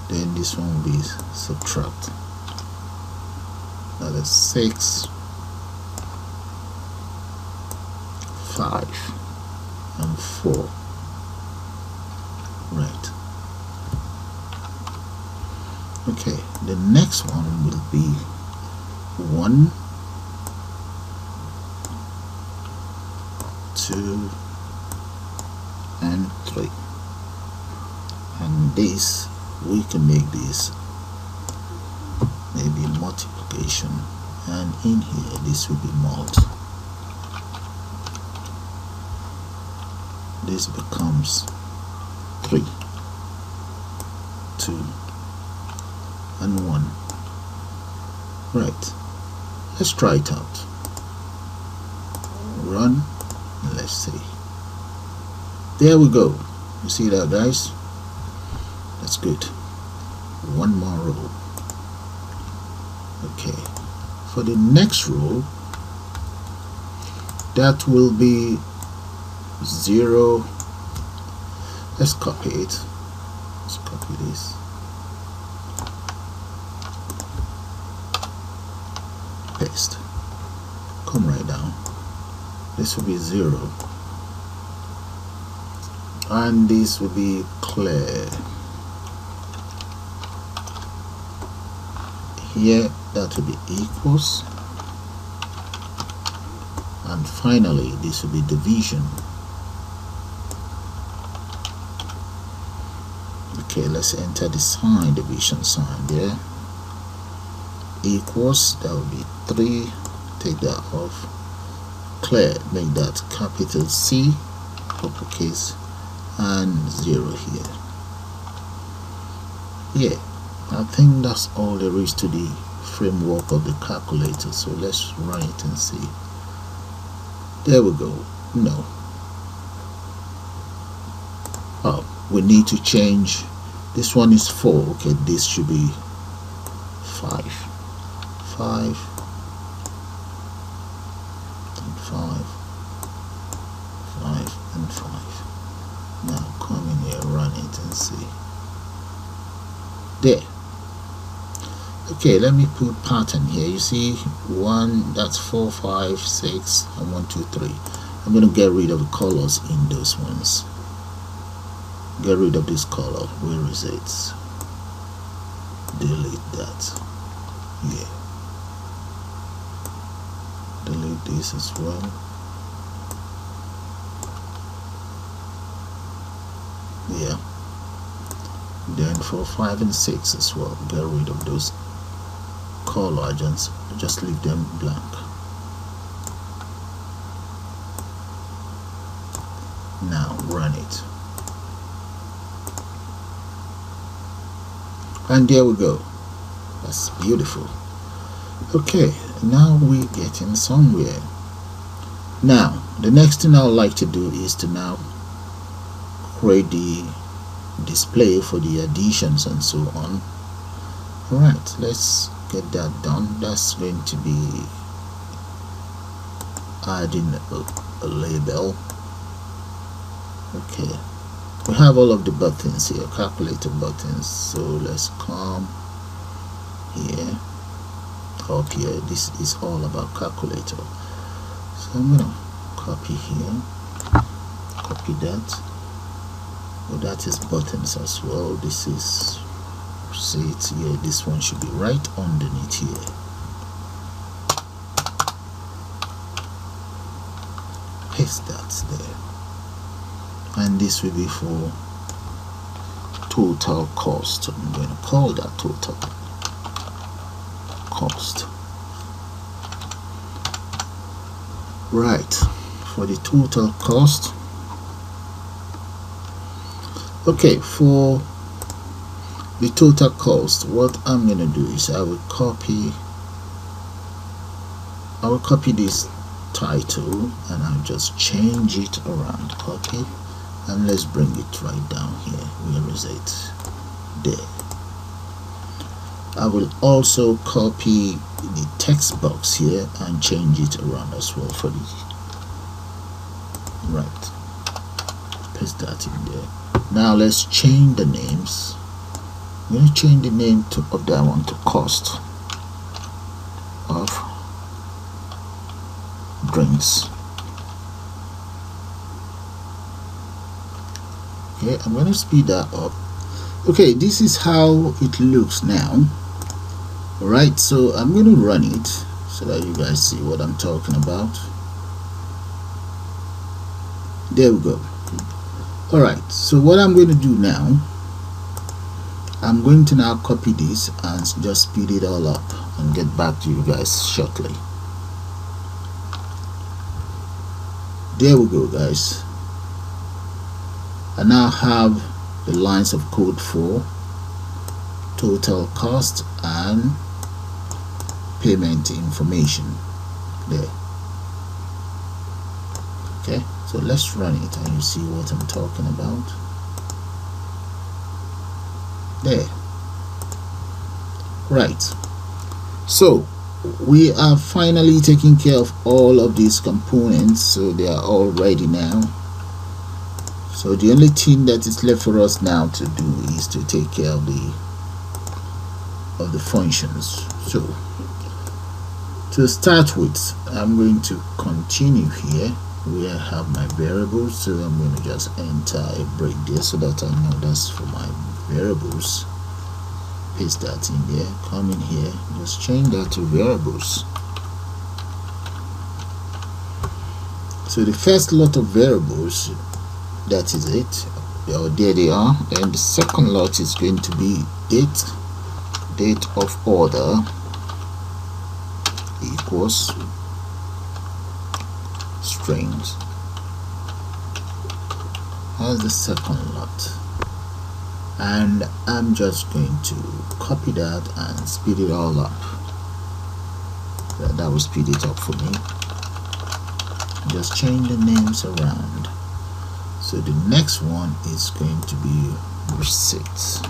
Then this one will be subtract. That is 6, 5, and 4. Right. Okay, the next one will be 1, 2, and 3. this, we can make this maybe multiplication, and in here this will be mult. This becomes 3, 2, and 1. Right, let's try it out. Run, let's see. There we go. You see that, guys? That's good. One more row. Okay, for the next row, that will be 0. Let's copy it. Let's copy this. Paste. Come right down. This will be 0, and this will be clear. Here that will be equals, and finally this will be division. Okay, let's enter the sign, division sign there. Equals, that will be 3, take that off. Clear, make that capital C, uppercase, and 0 here. Yeah, I think that's all there is to the framework of the calculator. So let's run it and see. There we go. No. Oh, we need to change. This one is 4. Okay, this should be 5. 5 and 5. 5 and 5. Now come in here, run it and see. There. Okay, let me put pattern here. You see 1, that's 4, 5, 6, and 1, 2, 3. I'm going to get rid of the colors in those ones. Get rid of this color. Where is it? Delete that. Yeah. Delete this as well. Yeah. Then for 5 and 6 as well, get rid of those color agents, just leave them blank. Now run it, and there we go. That's beautiful. Okay, now we're getting somewhere. Now the next thing I would like to do is to now create the display for the additions and so on. Alright, let's get that done. That's going to be adding a label. Okay, we have all of the buttons here, calculator buttons. So let's come here, up here. This is all about calculator. So I'm gonna copy here, copy that. Well, that is buttons as well. This is, see it here, this one should be right underneath here. Paste that there, and this will be for total cost. I'm going to call that total cost. Right, for the total cost. Okay, for the total cost, what I'm going to do is I will copy this title, and I'll just change it around. Copy, and let's bring it right down here. Where is it? There. I will also copy the text box here and change it around as well for the right. Paste that in there. Now let's change the names. I'm going to change the name of that one to cost of drinks. Okay, I'm going to speed that up. Okay, this is how it looks now. Alright, so I'm going to run it so that you guys see what I'm talking about. There we go. Alright, so what I'm going to do now I'm going to now copy this and just speed it all up and get back to you guys shortly. There we go, guys. I now have the lines of code for total cost and payment information there. Okay, so let's run it and you see what I'm talking about. There. Right, so we are finally taking care of all of these components, so they are all ready now. So the only thing that is left for us now to do is to take care of the functions. So to start with, I'm going to continue here where I have my variables, so I'm going to just enter a break there so that I know that's for my variables. Paste that in there, come in here, just change that to variables. So the first lot of variables, that is it. There they are. Then the second lot is going to be date of order equals strings. That's the second lot, and I'm just going to copy that and speed it all up. That will speed it up for me. Just change the names around. So the next one is going to be receipts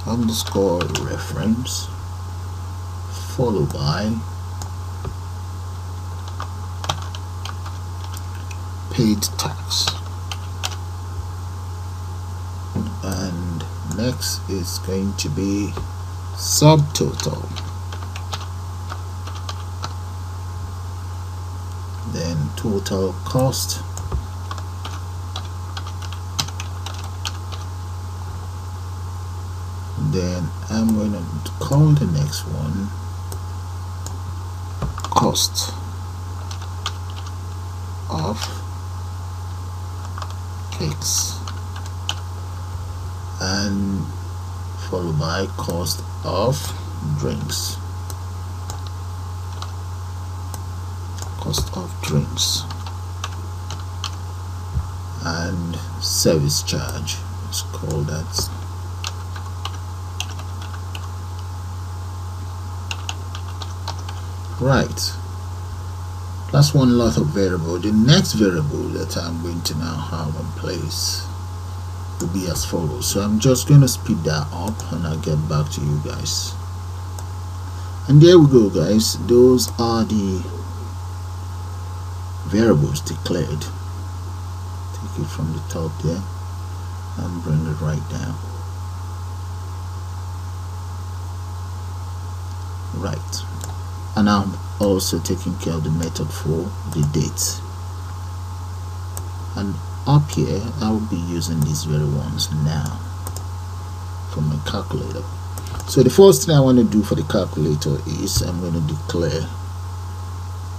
underscore reference followed by paid tax, and next is going to be subtotal, then total cost, then I'm going to call the next one cost of cakes, and followed by cost of drinks, and service charge. Let's call that right. That's one lot of variable. The next variable that I'm going to now have in place will be as follows. So I'm just going to speed that up and I'll get back to you guys. And there we go, guys. Those are the variables declared. Take it from the top there and bring it right down. Right. And I'm also taking care of the method for the date. And up here I will be using these very ones now for my calculator. So the first thing I want to do for the calculator is I'm going to declare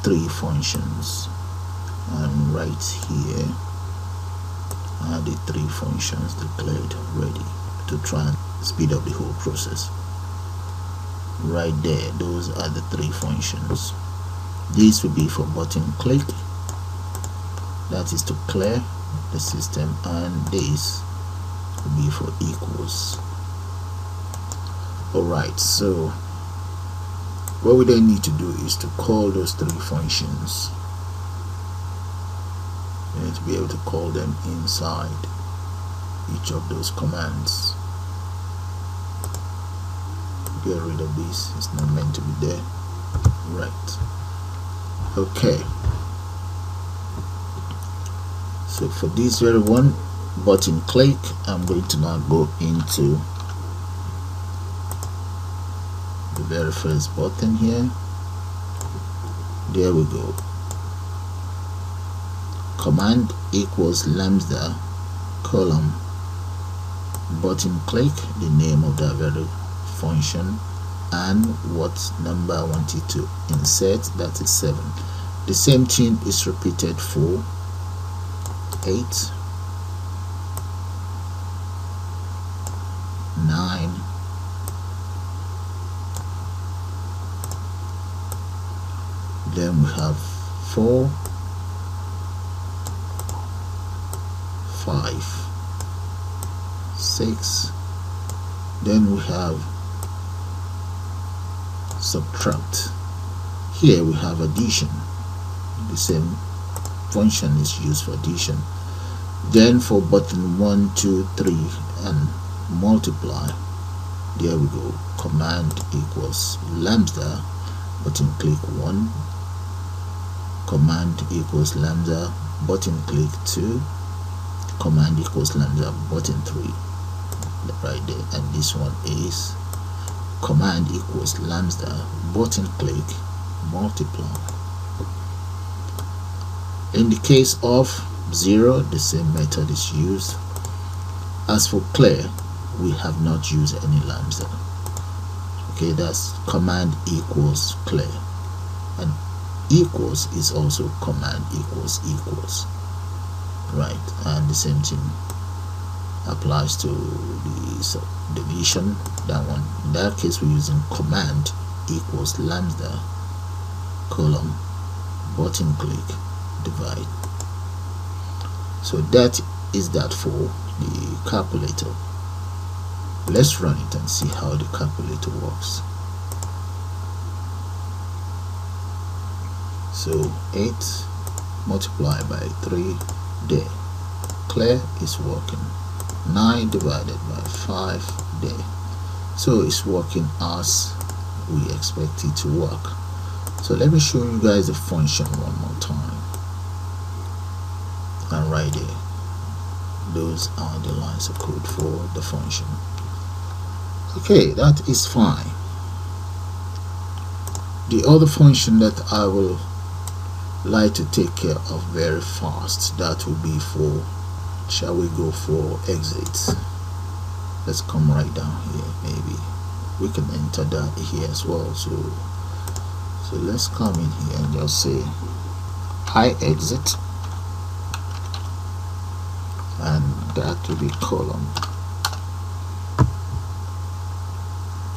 3 functions, and right here are the 3 functions declared ready to try and speed up the whole process. Right there, those are the 3 functions. This will be for button click, that is to clear the system, and this will be for equals. Alright, so what we then need to do is to call those 3 functions. We need to be able to call them inside each of those commands. Get rid of this, it's not meant to be there. Right, okay. So for this very one, button click, I'm going to now go into the very first button here. There we go. Command equals lambda column button click, the name of that very function, and what number I want it to insert, that is 7. The same thing is repeated for 8, 9, then we have 4, 5, 6, then we have subtract. Here we have addition. The same function is used for addition. Then for button 1, 2, 3 and multiply, there we go. Command equals lambda, button click 1, command equals lambda, button click 2, command equals lambda, button 3, right there. And this one is command equals lambda, button click multiply. In the case of 0, the same method is used. As for clear, we have not used any lambda. Okay, that's command equals clear, and equals is also command equals, right? And the same thing applies to the subdivision. That one, in that case, we're using command equals lambda column button click divide. So that is that for the calculator. Let's run it and see how the calculator works. So 8 multiplied by 3 there. Clear is working. 9 divided by 5 there. So it's working as we expect it to work. So let me show you guys the function one more time. And right there, those are the lines of code for the function. Okay, that is fine. The other function that I will like to take care of very fast, that will be for, shall we go for exit? Let's come right down here. Maybe we can enter that here as well. So let's come in here and just say I exit, and that will be column.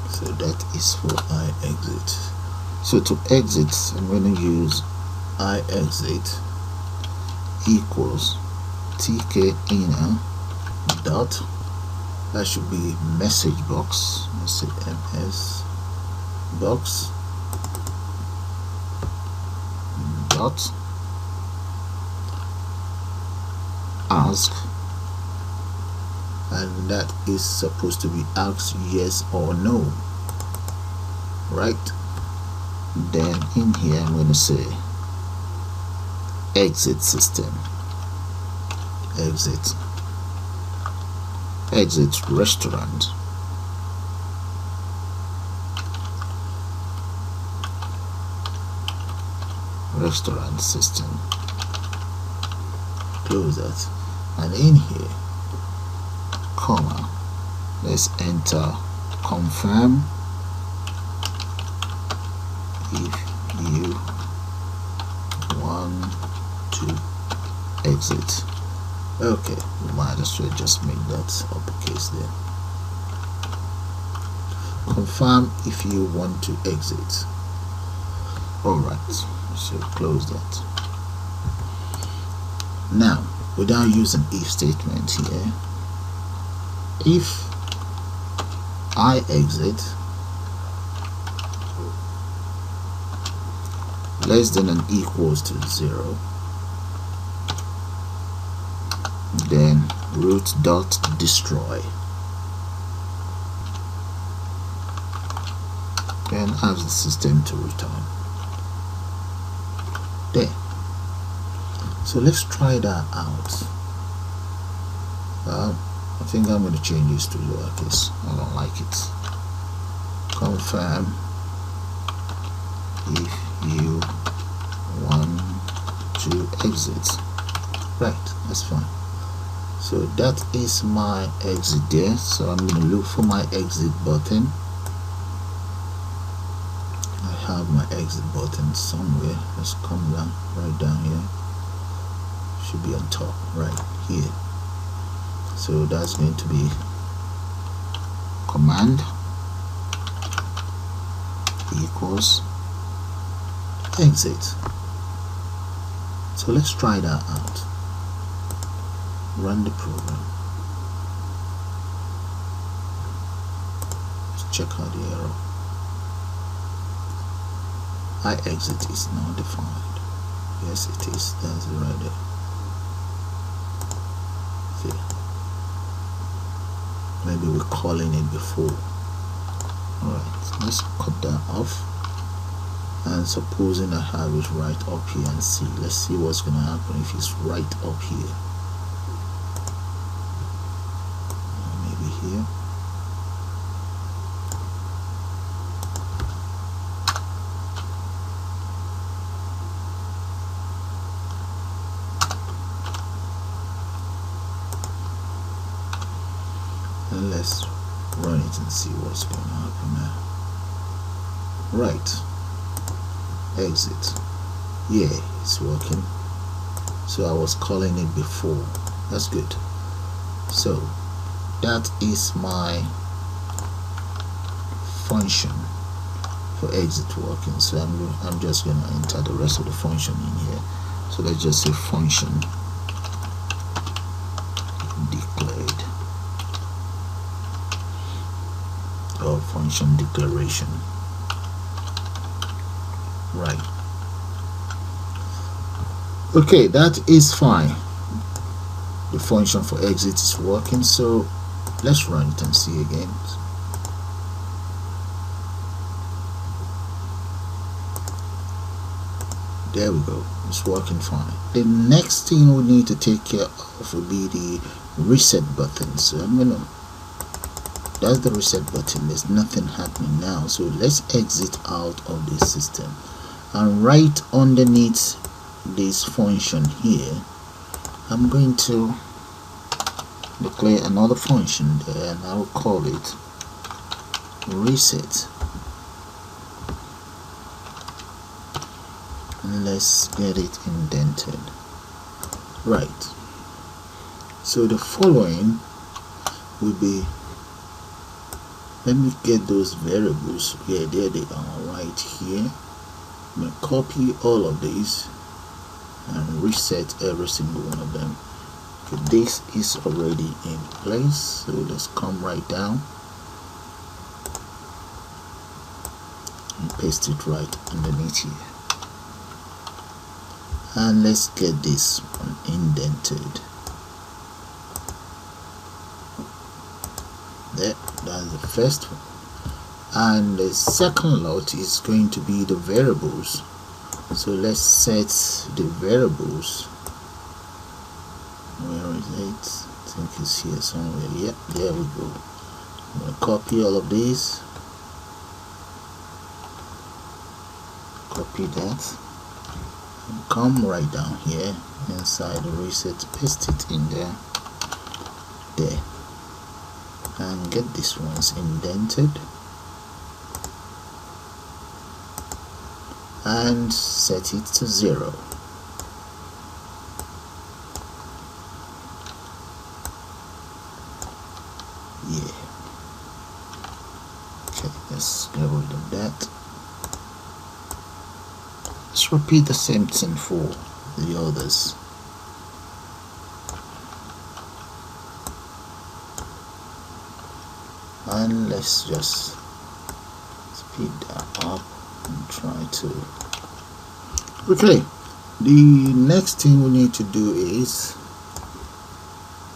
So that is for I exit. So to exit, I'm going to use I exit equals tk inner dot, that should be message box. Let's say ms box dot ask, and that is supposed to be ask yes or no, right? Then in here I'm going to say exit system, exit restaurant, system, close that, and in here comma, let's enter confirm if you want to exit. Okay, we might as well just make that uppercase there. Confirm if you want to exit. Alright, so close that. Now, without using if statement here, if I exit less than and equals to 0, then root dot destroy, then ask the system to return there. So let's try that out. I think I'm going to change this to lowercase. I don't like it. Confirm if you want to exit. Right, that's fine. So that is my exit there. So I'm going to look for my exit button. I have my exit button somewhere. Let's come down, right down here. Should be on top, right here. So that's going to be command equals exit. So let's try that out. Run the program. Let's check out the error. iExit is now defined. Yes, it is. That's it right there. See, maybe we're calling it before. Alright, let's cut that off. And supposing I have it right up here and see. Let's see what's gonna happen if it's right up here. Maybe here. And let's run it and see what's going to happen now. Right, exit. Yeah, it's working. So I was calling it before. That's good. So that is my function for exit working. So I'm just going to enter the rest of the function in here. So let's just say function declared, or function declaration. Right. Okay, that is fine. The function for exit is working, so let's run it and see again. There we go, it's working fine. The next thing we need to take care of will be the reset button. So that's the reset button. There's nothing happening now, so let's exit out of this system, and right underneath this function here I'm going to declare another function there, and I will call it reset. And let's get it indented. Right, so the following will be, let me get those variables. Yeah, there they are right here. I'm going to copy all of these and reset every single one of them. Okay, this is already in place, so let's come right down and paste it right underneath here. And let's get this one indented. There, that's the first one. And the second lot is going to be the variables. So let's set the variables. Where is it? I think it's here somewhere. Yep, there we go. I'm going to copy all of these. Copy that. And come right down here inside the reset, paste it in there. There. And get this ones indented. And set it to 0. Yeah. Okay, let's get rid of that. Let's repeat the same thing for the others. And let's just speed that up and try to. Okay, the next thing we need to do is,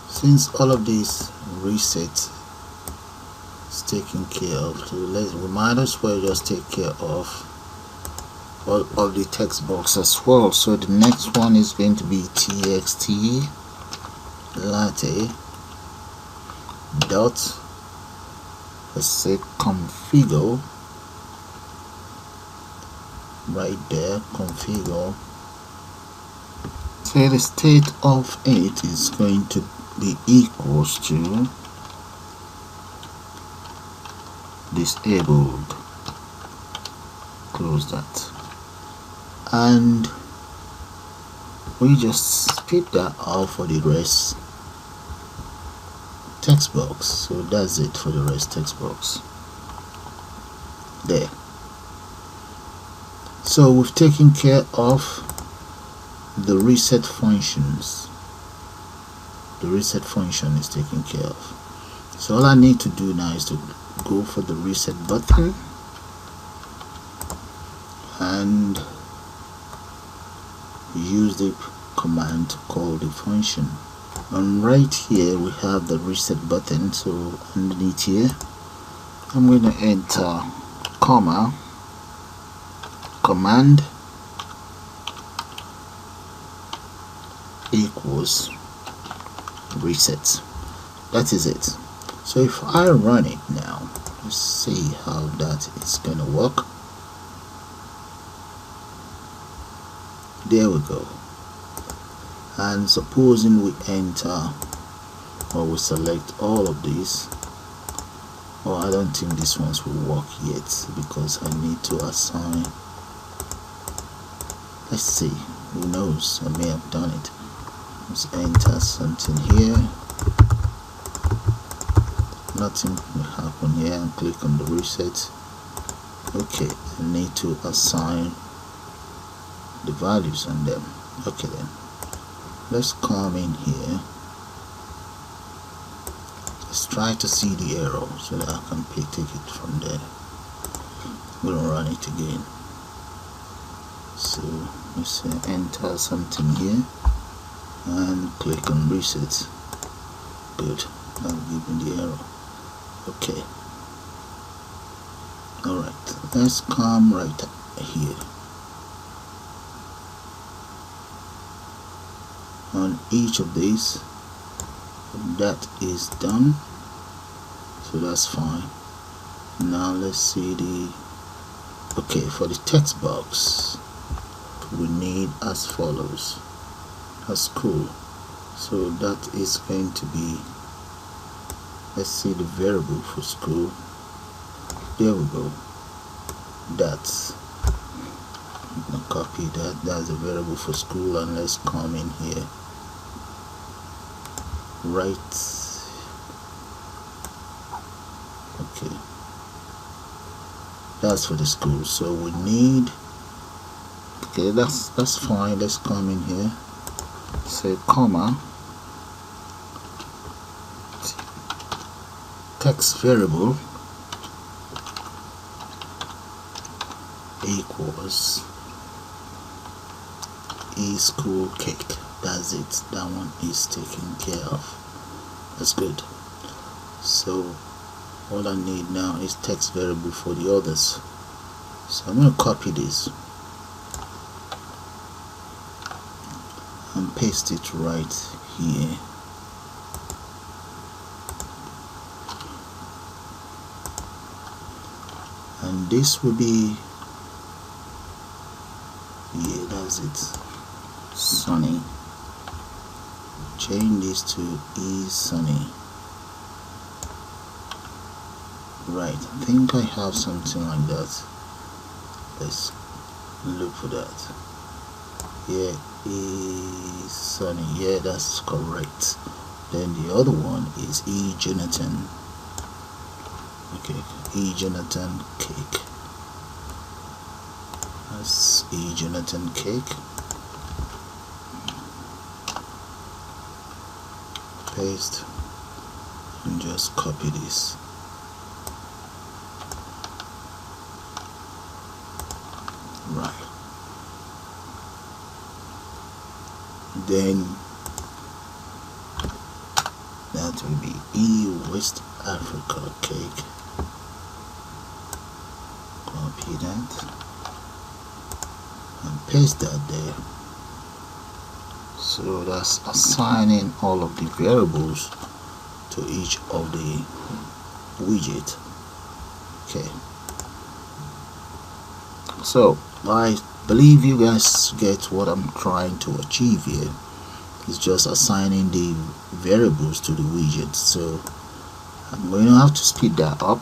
since all of these reset is taken care of, so we might as well just take care of all of the text box as well. So the next one is going to be txt latte dot, let's say configure. Right there, configure. So the state of it is going to be equals to disabled. Close that, and we just spit that out for the rest text box. So that's it for the rest. Text box there. So we've taken care of the reset functions. The reset function is taken care of. So all I need to do now is to go for the reset button and use the command to call the function. And right here we have the reset button. So underneath here I'm going to enter comma command equals reset. That is it. So if I run it now, let's see how that is gonna work. There we go. And supposing we enter or we select all of these, oh, I don't think these ones will work yet because I need to assign. Let's see, who knows, I may have done it. Let's enter something here. Nothing will happen here, and click on the reset. Okay, I need to assign the values on them. Okay then, let's come in here. Let's try to see the arrow so that I can take it from there. We'll run it again. So let's enter something here and click on reset. Good, I'll give me the arrow. Okay, alright, let's come right here. On each of these, that is done, so that's fine. Now let's see the, okay, for the text box we need as follows. That's cool. So that is going to be, let's see the variable for school. There we go. That's, I'm gonna copy that. That's a variable for school, and let's come in here. Right. Okay. That's for the school. So we need. Okay, that's fine. Let's come in here. Say comma text variable equals school cake. That's it. That one is taken care of. That's good. So all I need now is text variable for the others. So I'm going to copy this and paste it right here. And this will be, yeah, that's it, sunny. Change this to is sunny. Right, I think I have something like that. Let's look for that. Yeah, is sunny. Yeah, that's correct. Then the other one is E Jonathan. Okay, E Jonathan cake. That's E Jonathan cake. Paste and just copy this. Right. Then that will be E West Africa cake. Copy that and paste that there. So that's assigning all of the variables to each of the widget. Okay. So I believe you guys get what I'm trying to achieve here. It's just assigning the variables to the widget. So I'm going to have to speed that up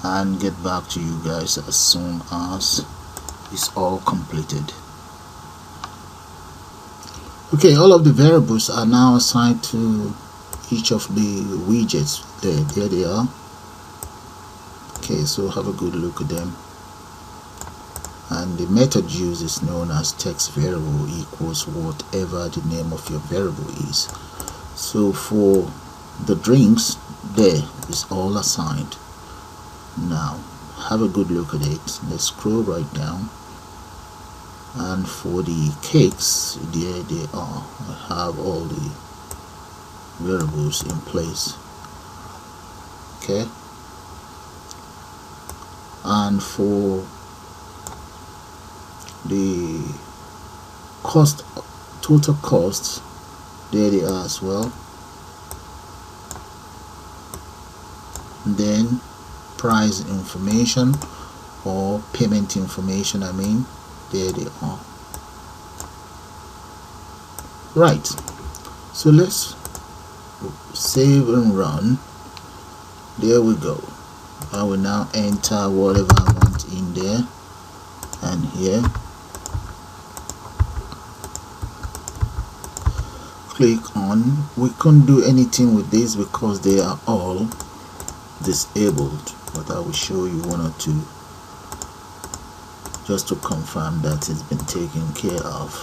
and get back to you guys as soon as it's all completed. Okay, all of the variables are now assigned to each of the widgets. There they are. Okay, so have a good look at them. And the method used is known as text variable equals whatever the name of your variable is. So for the drinks, there is all assigned. Now have a good look at it. Let's scroll right down, and for the cakes, there they are. I have all the variables in place. Okay, and for the cost, total costs, there they are as well. And then price information, or payment information, I mean, there they are. Right, so let's save and run. There we go. I will now enter whatever I want in there, and here click on. We can't do anything with this because they are all disabled, but I will show you one or two just to confirm that it's been taken care of.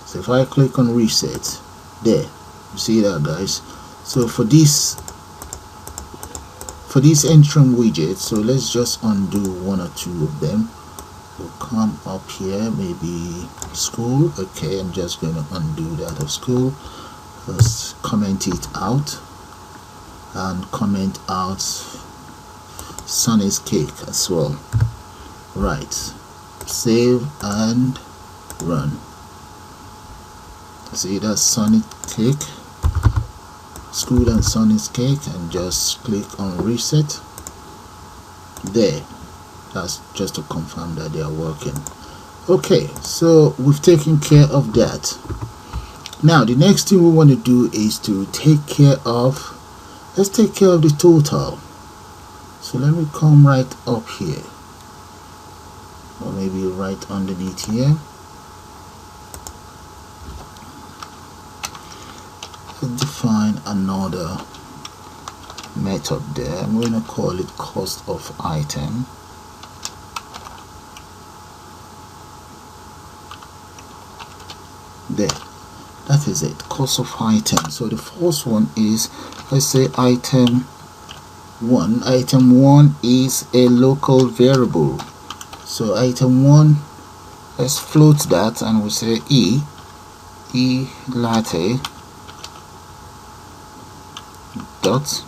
So if I click on reset, there, you see that, guys. So for this entering widget, so let's just undo one or two of them. We'll come up here, maybe school. Okay, I'm just going to undo that of school. Let's comment it out, and comment out Sunny's cake as well. Right, save and run. See, that's Sunny cake, school and Sunny's cake, and just click on reset. There, that's just to confirm that they are working. Okay, so we've taken care of that. Now the next thing we want to do is to take care of, let's take care of the total. So let me come right up here, or maybe right underneath here. Let's define another method there. I'm going to call it cost of item. There, that is it, cost of item. So the first one is, let's say item 1. Item 1 is a local variable. So item 1, let's float that, and we say e latte dot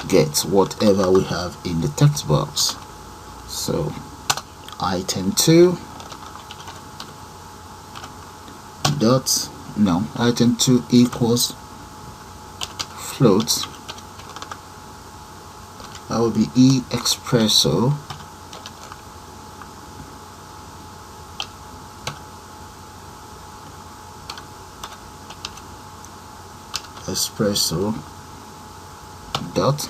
get whatever we have in the text box. So item 2 dot, no, item 2 equals float, that will be e espresso dot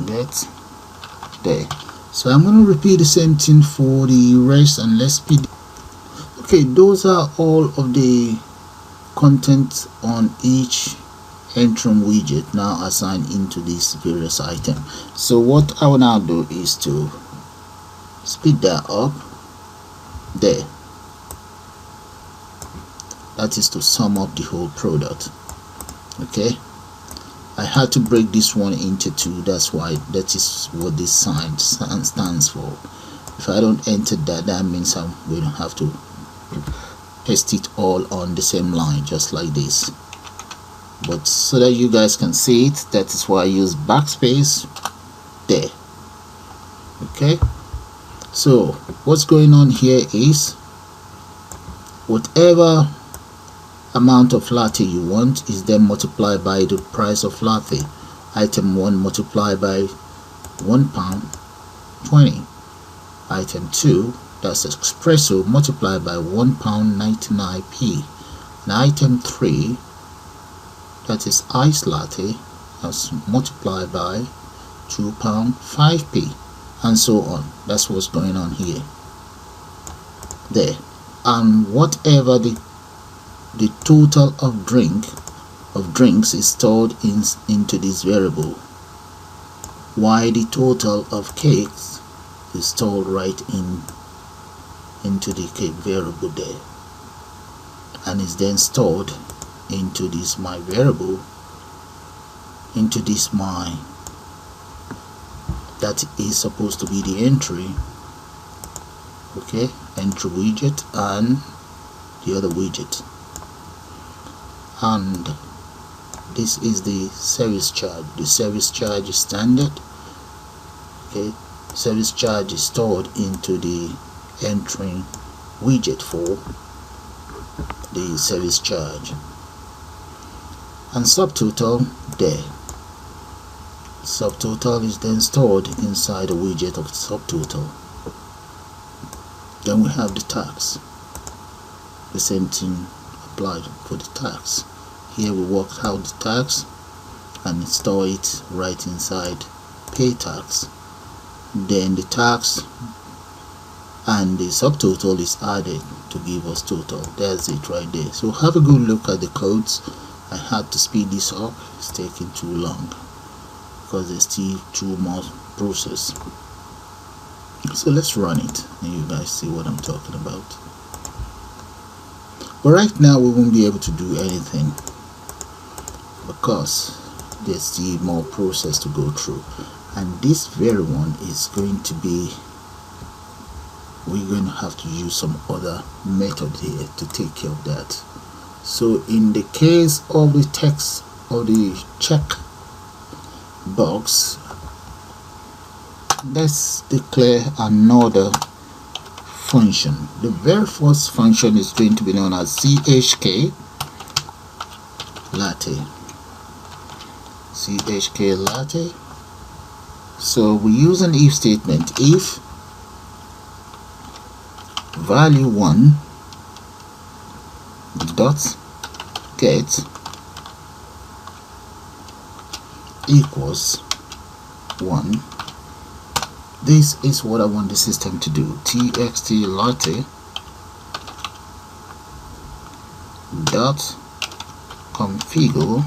get there. So I'm going to repeat the same thing for the rest, and let's speed. Okay, those are all of the content on each entering widget now assigned into this various item. So what I will now do is to speed that up. There, that is to sum up the whole product. Okay, I had to break this one into two, that's why, that is what this sign stands for. If I don't enter that, that means I'm going to have to paste it all on the same line, just like this. But so that you guys can see it, that is why I use backspace there. Okay, so what's going on here is whatever amount of latte you want is then multiplied by the price of latte. Item 1 multiplied by £1.20. Item 2, that's espresso, multiplied by £1.99. And item 3, that is iced latte, that's multiplied by £2.05, and so on. That's what's going on here. There, and whatever the total of drink of drinks is stored into this variable, while the total of cakes is stored right into the cake variable there, and is then stored into this my variable, into this my, that is supposed to be the entry, okay, entry widget and the other widget. And this is the service charge. The service charge is standard, okay. Service charge is stored into the entering widget for the service charge, and subtotal there. Subtotal is then stored inside the widget of subtotal. Then we have the tax. The same thing applied for the tax. Here we worked out the tax and store it right inside pay tax. Then the tax and the subtotal is added to give us total. That's it right there. So have a good look at the codes. I had to speed this up, it's taking too long because there's still two more process. So let's run it and you guys see what I'm talking about. But right now we won't be able to do anything because there's still more process to go through, and this very one is going to be, we're going to have to use some other method here to take care of that. So in the case of the text of the check box, let's declare another function. The very first function is going to be known as chk latte. chk latte. So we use an if statement. If value 1 dot get equals 1, this is what I want the system to do. txt latte dot configure,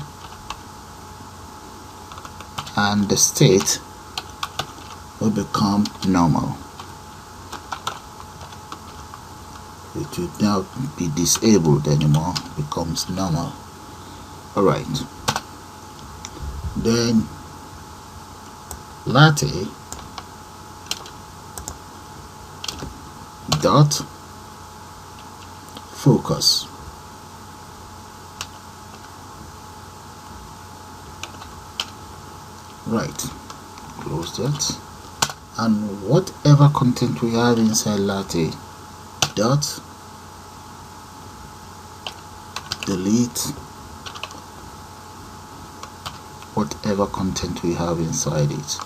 and the state will become normal. It will not be disabled anymore, becomes normal. Alright, then latte dot focus. Right, close that, and whatever content we have inside latte dot delete whatever content we have inside it.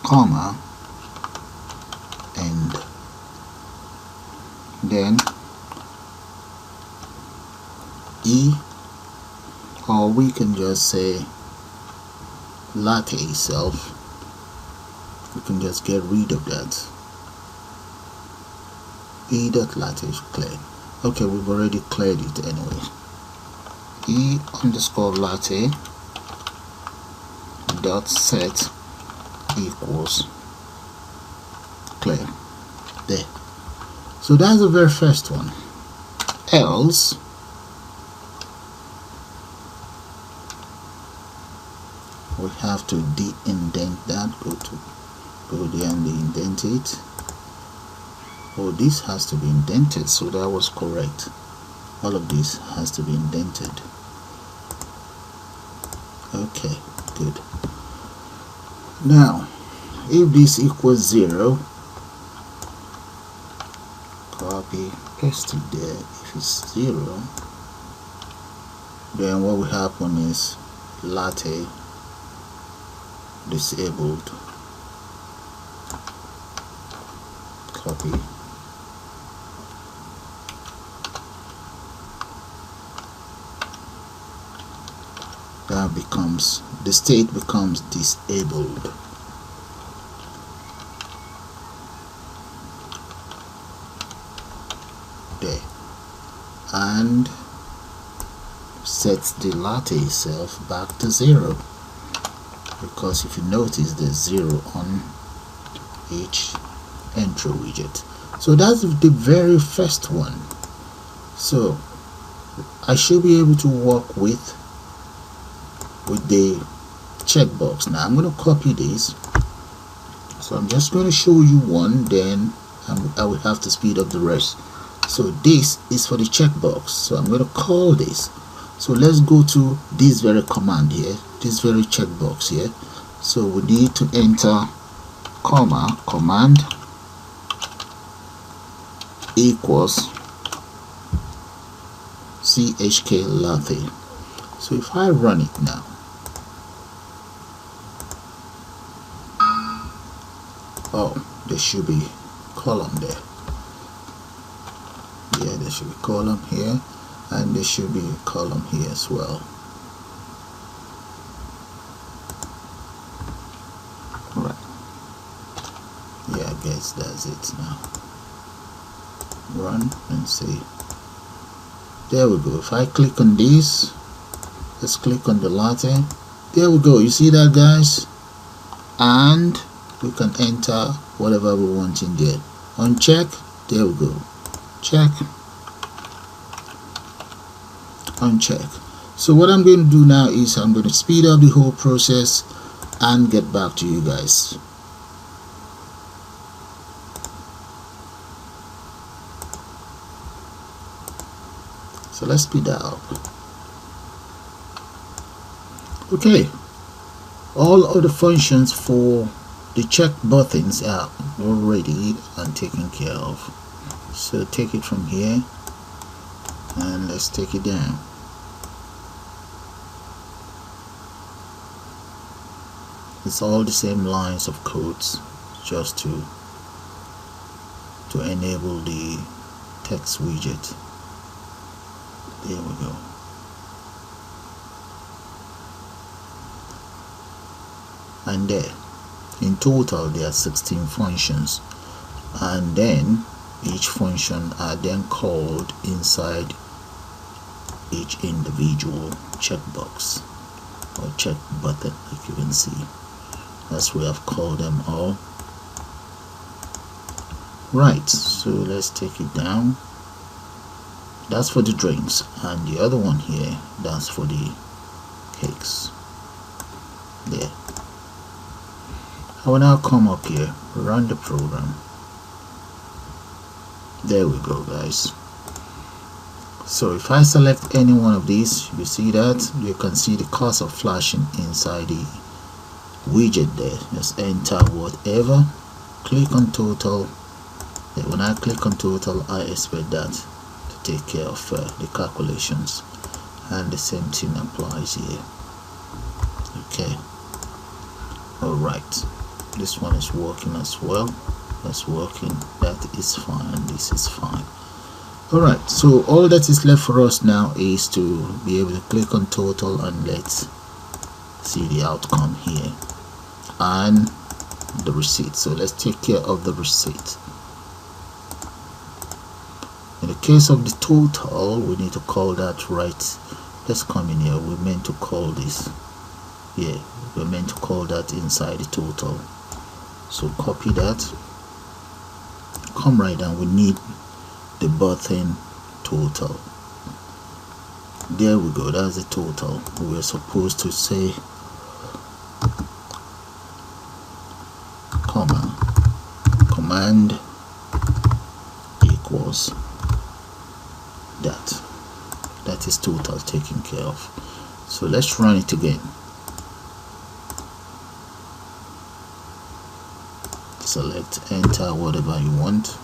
Comma, and then e, or we can just say latte itself. We can just get rid of that. E dot latte is clear. Okay, we've already cleared it anyway. E underscore latte dot set equals clear. There. So that's the very first one. Else we have to de-indent that. Go there and indent it. Oh, this has to be indented, so that was correct. All of this has to be indented. Okay, good. Now if this equals 0, copy, paste it there. If it's 0, then what will happen is latte disabled. Copy. That becomes, the state becomes disabled. and sets the latte itself back to 0, because if you notice there's 0 on each intro widget. So that's the very first one. So I should be able to work with the checkbox. Now I'm going to copy this, so I'm just going to show you one, then I will have to speed up the rest. So this is for the checkbox, so I'm going to call this. So let's go to this very command here, this very checkbox here. So we need to enter comma command equals chk latte. So if I run it now, oh, there should be column there. Yeah, there should be column here, and there should be a column here as well. Right. Yeah, I guess that's it now. Run and see. There we go. If I click on this, let's click on the latte. There we go. You see that, guys? And we can enter whatever we want in there. Uncheck. There we go. Check. Uncheck. So what I'm going to do now is I'm going to speed up the whole process and get back to you guys. So let's speed that up. Okay, all of the functions for the check buttons are already and taken care of. So take it from here and let's take it down. It's all the same lines of codes, just to enable the text widget. There we go. And there, in total there are 16 functions, and then each function are then called inside each individual checkbox or check button, like you can see. That's where I've called them all. Right, so let's take it down. That's for the drinks, and the other one here, that's for the cakes. There. I will now come up here, run the program. There we go, guys. So if I select any one of these, you see that you can see the cursor flashing inside the widget there. Just enter whatever, click on total. Then when I click on total, I expect that to take care of the calculations, and the same thing applies here. Okay, all right, this one is working as well. That's working, that is fine, this is fine. Alright, so all that is left for us now is to be able to click on total, and let's see the outcome here and the receipt. So let's take care of the receipt. In the case of the total, we need to call that right. Let's come in here. We're meant to call this, yeah, we're meant to call that inside the total. So copy that, come right down. We need the button total. There we go, that's the total. We're supposed to say comma command equals that. That is total taken care of. So let's run it again. Select, enter whatever you want,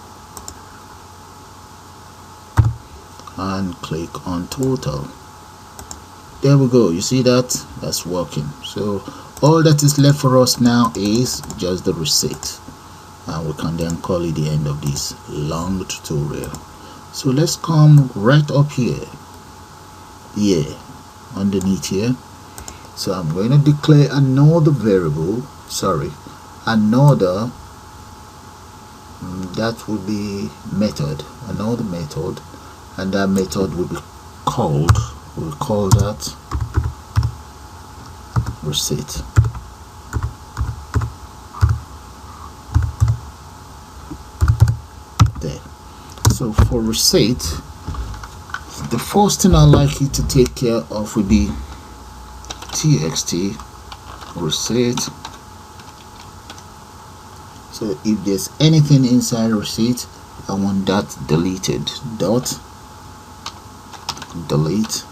and click on total. There we go. You see that? That's working. So all that is left for us now is just the receipt, and we can then call it the end of this long tutorial. So let's come right up here, underneath here. So I'm going to declare another variable, another that would be method, another method, and that method will be called, we'll call that receipt. There. So for receipt, the first thing I like you to take care of will be txt receipt. So if there's anything inside receipt, I want that deleted. Dot delete,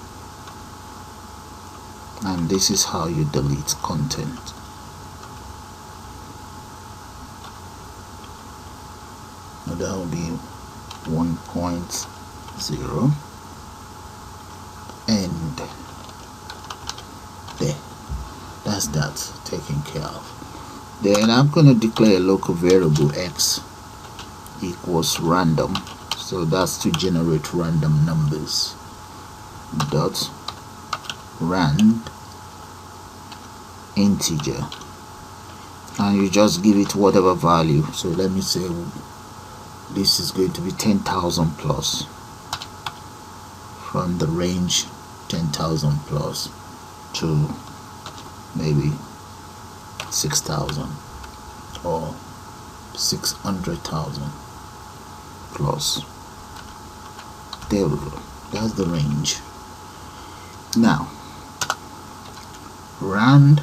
and this is how you delete content. Now that will be 1.0 and there. That's that taken care of. Then I'm going to declare a local variable x equals random, so that's to generate random numbers. Dot rand integer, and you just give it whatever value. So let me say this is going to be 10,000 plus, from the range 10,000 plus to maybe 6,000 or 600,000 plus. There we go. That's the range. Now random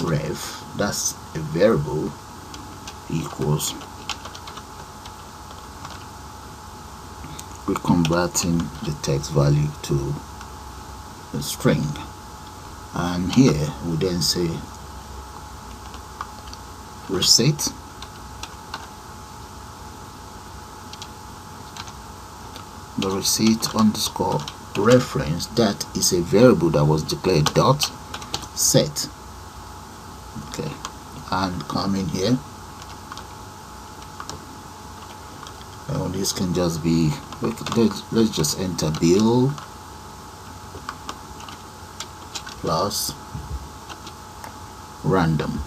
ref, that's a variable, equals, we're converting the text value to a string, and here we then say receipt the receipt underscore reference, that is a variable that was declared dot set. Okay, and come in here, and this can just be, let's just enter bill plus random.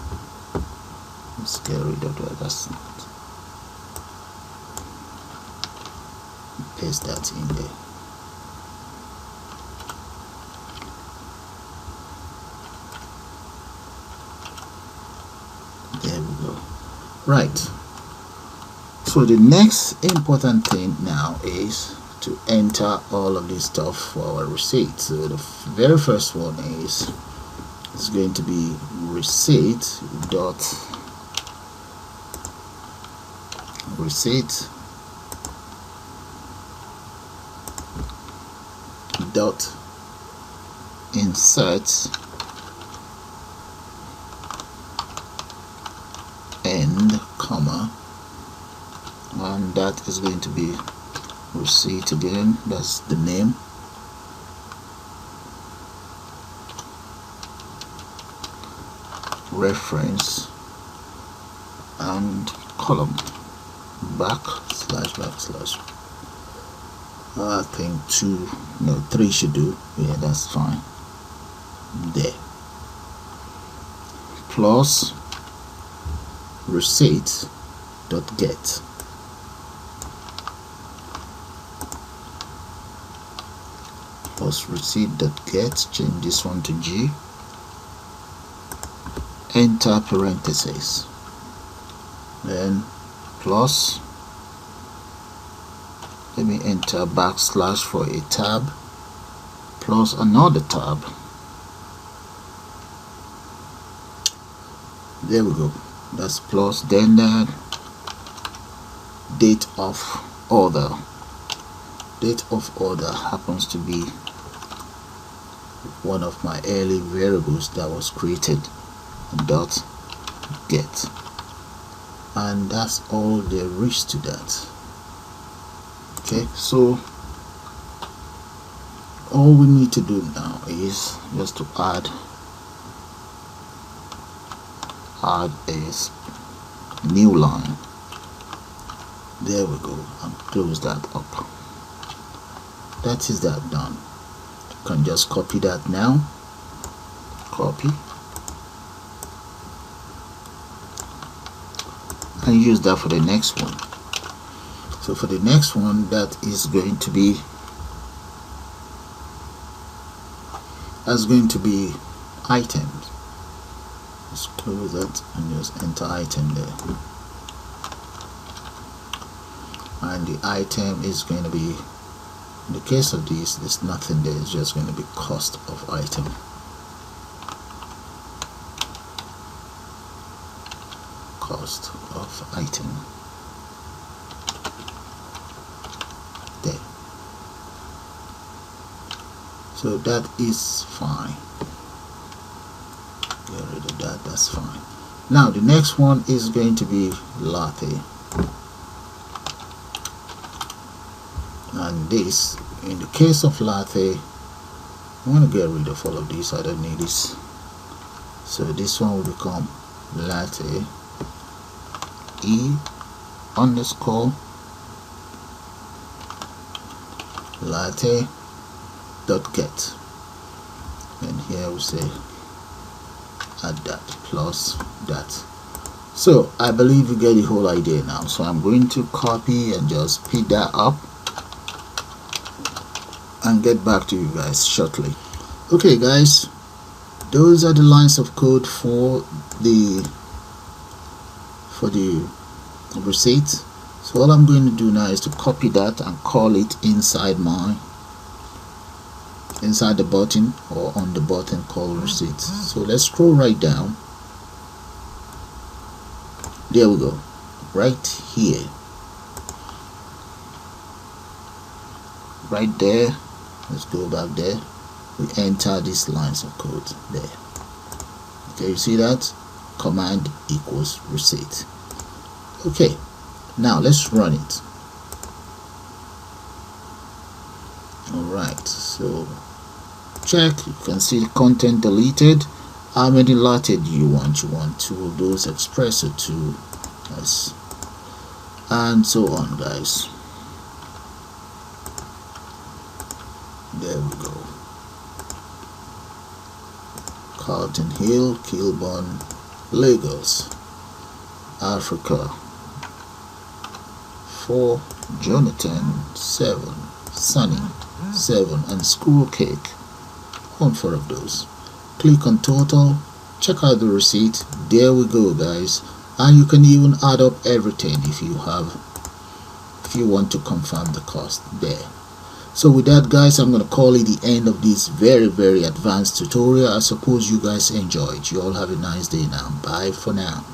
Let's get rid of that. That's not. Paste that in there. There we go. Right. So the next important thing now is to enter all of this stuff for our receipt. So the very first one is going to be receipt dot insert end comma, and that is going to be receipt again, that's the name, reference, and column backslash. I think 3 should do. Yeah, that's fine. There. Plus receipt dot get. Plus receipt dot get. Change this one to G. Enter parentheses. Then plus, let me enter backslash for a tab, plus another tab. There we go. That's plus, then the date of order. Date of order happens to be one of my early variables that was created, dot get, and that's all there is to that. Okay, so all we need to do now is just to add a new line. There we go, and close that up. That is that done. You can just copy that now. Copy, can use that for the next one. So for the next one, that is going to be items. Just close that and just enter item there, and the item is going to be, in the case of this, there's nothing there, it's just going to be cost of item. Cost of item there. So that is fine. Get rid of that, that's fine. Now the next one is going to be latte, and this, in the case of latte, I want to get rid of all of these, I don't need this. So this one will become latte e underscore latte dot get, and here we say add that plus that. So I believe you get the whole idea now. So I'm going to copy and just speed that up and get back to you guys shortly. Okay guys, those are the lines of code for the receipt. So all I'm going to do now is to copy that and call it inside the button, or on the button called receipt. So let's scroll right down. There we go, right here, right there. Let's go back there. We enter these lines of code there. Okay, you see that? Command equals receipt. Okay, now let's run it. Alright, so check, you can see the content deleted. How many latte do you want? You want 2 of those espresso, 2, yes, and so on guys. There we go. Carlton Hill, Kilburn, Lagos, Africa 4, Jonathan 7, Sunny 7, and Squirrel Cake. On 4 of those. Click on total, check out the receipt. There we go guys, and you can even add up everything if you want to confirm the cost there. So with that guys, I'm going to call it the end of this very advanced tutorial. I suppose you guys enjoyed. You all have a nice day now. Bye for now.